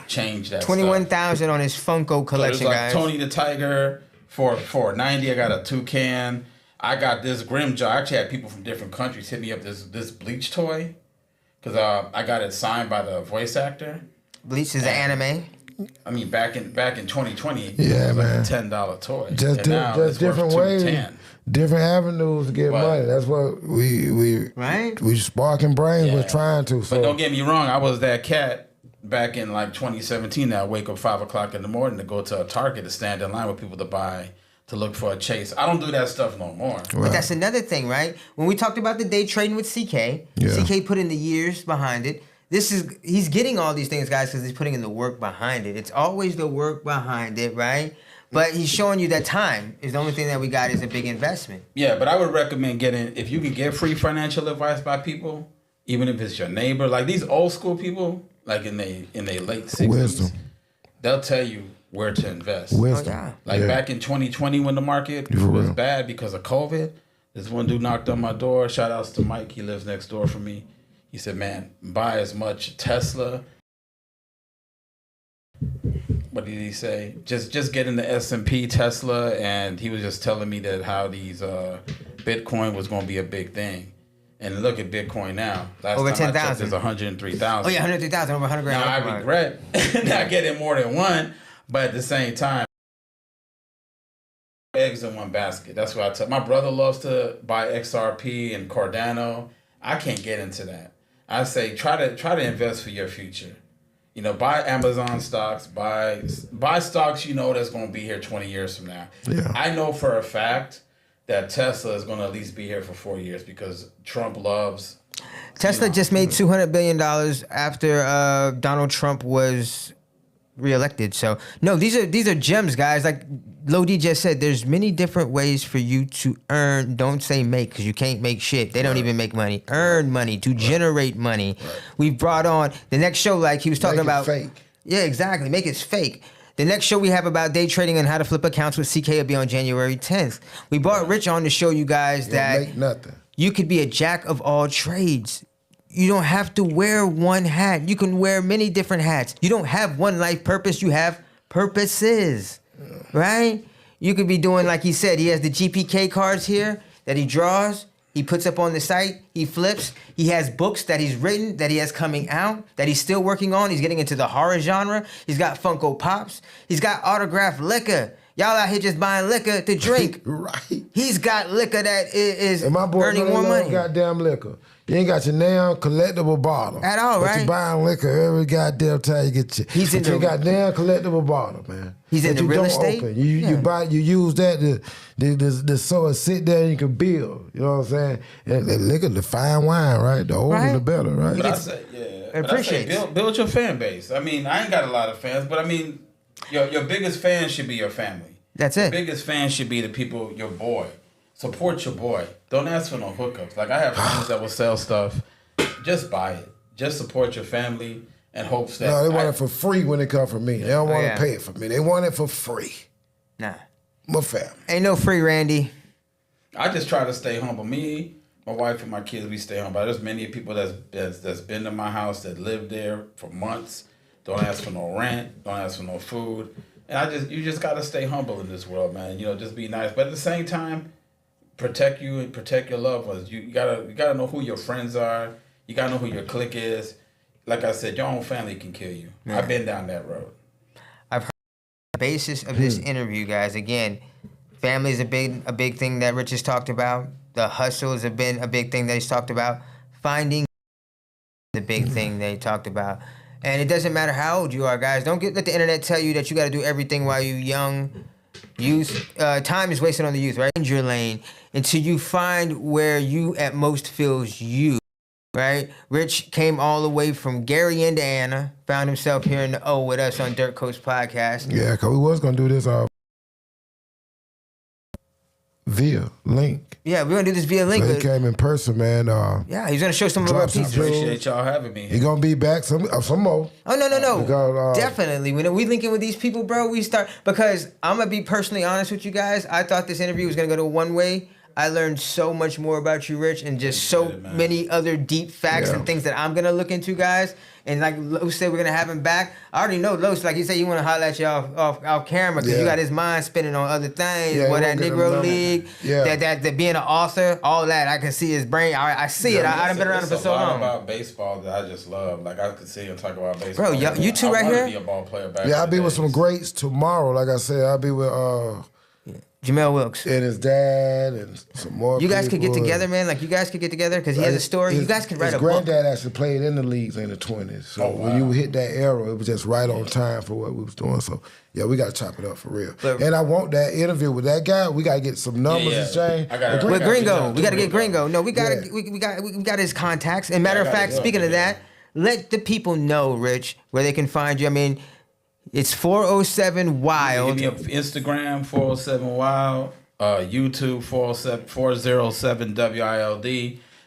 change that. 21,000 on his Funko collection, so guys. Tony the Tiger for $490. I got a toucan. I got this Grimjaw. I actually had people from different countries hit me up this Bleach toy, because I got it signed by the voice actor. Bleach is an anime. I mean, back in 2020, yeah, it was man. like a $10 toy. Just different ways, different avenues to get money. That's what we sparking brains was trying to. So. But don't get me wrong, I was that cat back in like 2017. That I wake up 5 o'clock in the morning to go to a Target to stand in line with people to buy to look for a chase. I don't do that stuff no more. Right. But that's another thing, right? When we talked about the day trading with CK, CK put in the years behind it. He's getting all these things, guys, because he's putting in the work behind it. It's always the work behind it, right? But he's showing you that time is the only thing that we got is a big investment. Yeah, but I would recommend if you can get free financial advice by people, even if it's your neighbor, like these old school people, like in their late 60s, Wisdom. They'll tell you where to invest. Wisdom. Back in 2020 when the market was bad because of COVID, this one dude knocked on my door. Shout outs to Mike. He lives next door from me. He said, man, buy as much Tesla. What did he say? Just get in the S&P Tesla, and he was just telling me that how these Bitcoin was going to be a big thing. And look at Bitcoin now. Last over time 10,000. I checked, it's 103,000. Oh yeah, 103,000 over 100 grand. Now I regret not getting more than one, but at the same time, eggs in one basket. That's what I tell. My brother loves to buy XRP and Cardano. I can't get into that. I say try to invest for your future. You know, buy Amazon stocks, buy stocks you know that's going to be here 20 years from now. Yeah. I know for a fact that Tesla is going to at least be here for 4 years because Trump loves. Tesla just made $200 billion after Donald Trump was reelected. So no, these are gems, guys. Like Lodi just said, there's many different ways for you to earn. Don't say make, because you can't make shit. They don't even make money. Earn money to generate money. We've brought on the next show, like he was talking about. Fake. Yeah, exactly. Make it fake. The next show we have about day trading and how to flip accounts with CK will be on January 10th. We brought Rich on to show you guys that Make nothing. you could be a jack of all trades. You don't have to wear one hat. You can wear many different hats. You don't have one life purpose. You have purposes, right? You could be doing, like he said, he has the GPK cards here that he draws. He puts up on the site. He flips. He has books that he's written, that he has coming out, that he's still working on. He's getting into the horror genre. He's got Funko Pops. He's got autographed liquor. Y'all out here just buying liquor to drink. Right. He's got liquor that is And my boy earning more money. Goddamn liquor. You ain't got your damn collectible bottle. At all, but right? you buying liquor every goddamn time you get your. He's in you the- got damn collectible bottle, man. He's in that the you real don't estate? Open. You buy, you use that to so sit there and you can build. You know what I'm saying? And the liquor, the fine wine, right? The older Right. the better, right? But I say, yeah. But I say Appreciate build your fan base. I mean, I ain't got a lot of fans, but I mean, your biggest fan should be your family. That's Your it. biggest fan should be the people, your boy. Support your boy. Don't ask for no hookups. Like I have friends that will sell stuff. Just buy it. Just support your family and hopes that. No, they want it for free when it come from me. They don't want yeah. to pay it for me. They want it for free. Nah. My family. Ain't no free, Randy. I just try to stay humble. Me, my wife, and my kids, we stay humble. There's many people that's been to my house that lived there for months. Don't ask for no rent. Don't ask for no food. And you just gotta stay humble in this world, man. You know, just be nice, but at the same time, protect you and protect your loved ones. You gotta know who your friends are. You gotta know who your clique is. Like I said, your own family can kill you. Yeah. I've been down that road. I've heard the basis of this interview, guys. Again, family is a big thing that Rich has talked about. The hustle has been a big thing that he's talked about. Finding the big thing that he talked about. And it doesn't matter how old you are, guys. Don't let the internet tell you that you got to do everything while you're young. Youth, time is wasted on the youth, right? In your lane until you find where you at most feels you, right? Rich came all the way from Gary, Indiana, found himself here in the O with us on Dirtcoastpodcast. Yeah, because we was going to do this via link. Yeah, we're going to do this via link. But he came in person, man. Yeah, he's going to show some of our pieces. Appreciate y'all having me. He going to be back some more. Oh, no. Because, definitely. When we linking with these people, bro, we start... Because I'm going to be personally honest with you guys. I thought this interview was going to go to one way. I learned so much more about you, Rich, and just so many other deep facts and things that I'm going to look into, guys. And like Los said, we're going to have him back. I already know Los, like you said, you want to holler at you off camera because you got his mind spinning on other things. Yeah, that Negro League, that being an author, all that. I can see his brain. I see it. I've been around it for so long. There's a lot about baseball that I just love. Like I could see him talk about baseball. Bro, you two right here? I want to be a ball player back. Yeah, I'll be with some greats tomorrow. Like I said, I'll be with... Jamel Wilkes. And his dad and some more You guys could get people. together, man. Like, you guys could get together because he has a story. You guys could write a book. His granddad actually played in the leagues in the 20s. So when you hit that era, it was just right on time for what we was doing. So, yeah, we got to chop it up for real. And I want that interview with that guy. We got to get some numbers exchanged. With Gringo. We got to get Gringo. No, we got his contacts. And matter of fact, speaking of that, let the people know, Rich, where they can find you. I mean, it's 407 Wild. Hit me up Instagram, 407 Wild. YouTube 407 WILD.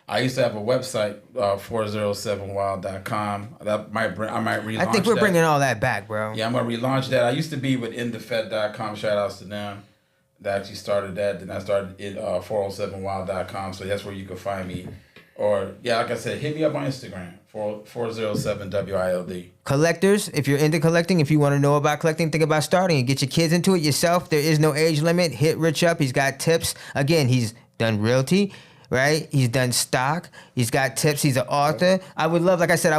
I used to have a website 407wild.com. I might relaunch. I think we're bringing all that back, bro. Yeah, I'm gonna relaunch that. I used to be with InTheFed.com. Shout outs to them. That actually started that. Then I started at 407wild.com. So that's where you can find me. Or like I said, hit me up on Instagram 407 WILD. Collectors, if you're into collecting, if you want to know about collecting, think about starting and get your kids into it yourself. There is no age limit. Hit Rich up. He's got tips. Again, he's done realty, right? He's done stock. He's got tips. He's an author. I would love, like I said,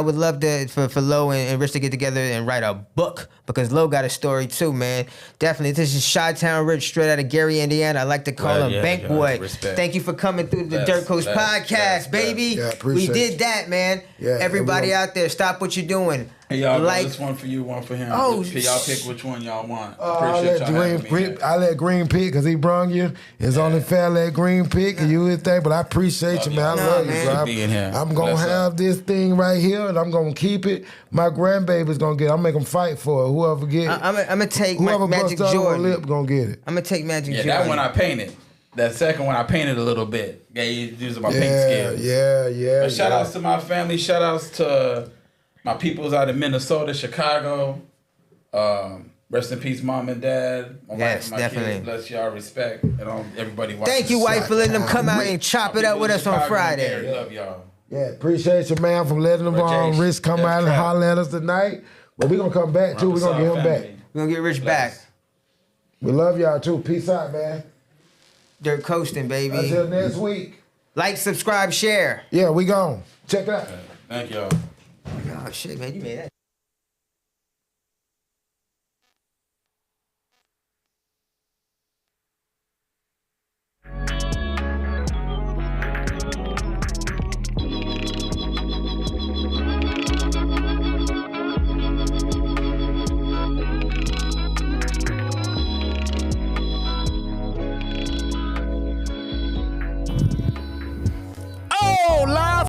for Lo and Rich to get together and write a book because Lo got a story too, man. Definitely. This is Shytown Rich, straight out of Gary, Indiana. I like to call him Bankboy. Thank you for coming through the Dirtcoast podcast, baby. Yeah, appreciate we did that, man. Yeah, everybody out there, stop what you're doing. Hey, y'all, this one for you, one for him. Oh, y'all pick which one y'all want. I let Green pick because he brung you. It's only fair I let Green pick and you his thing, but I appreciate you, man. I love you, bro. I'm going to have this thing right here and I'm going to keep it. My grandbaby's going to get it. I'm going to make them fight for it. Whoever get it. I'm going to take Magic Jordan. Lip going to get it. I'm going to take Magic Jordan. That one I painted. That second one I painted a little bit. Using my paint skills. Yeah. But shout outs to my family. Shout outs to my peoples out in Minnesota, Chicago. Rest in peace, mom and dad. My wife, my definitely. kids. Bless y'all, respect, and everybody watching. Thank you, wife, for letting them come out and chop it up with us on Friday. Love y'all. Yeah, appreciate you, man, for letting them Rich come out and holler at us tonight. But we're going to come back, too. We're going to get him back. We're going to get Rich back. We love y'all, too. Peace out, man. Dirt coasting, baby. Until next week. Like, subscribe, share. Yeah, we gone. Check it out. Thank y'all. Oh, shit, man. You made that.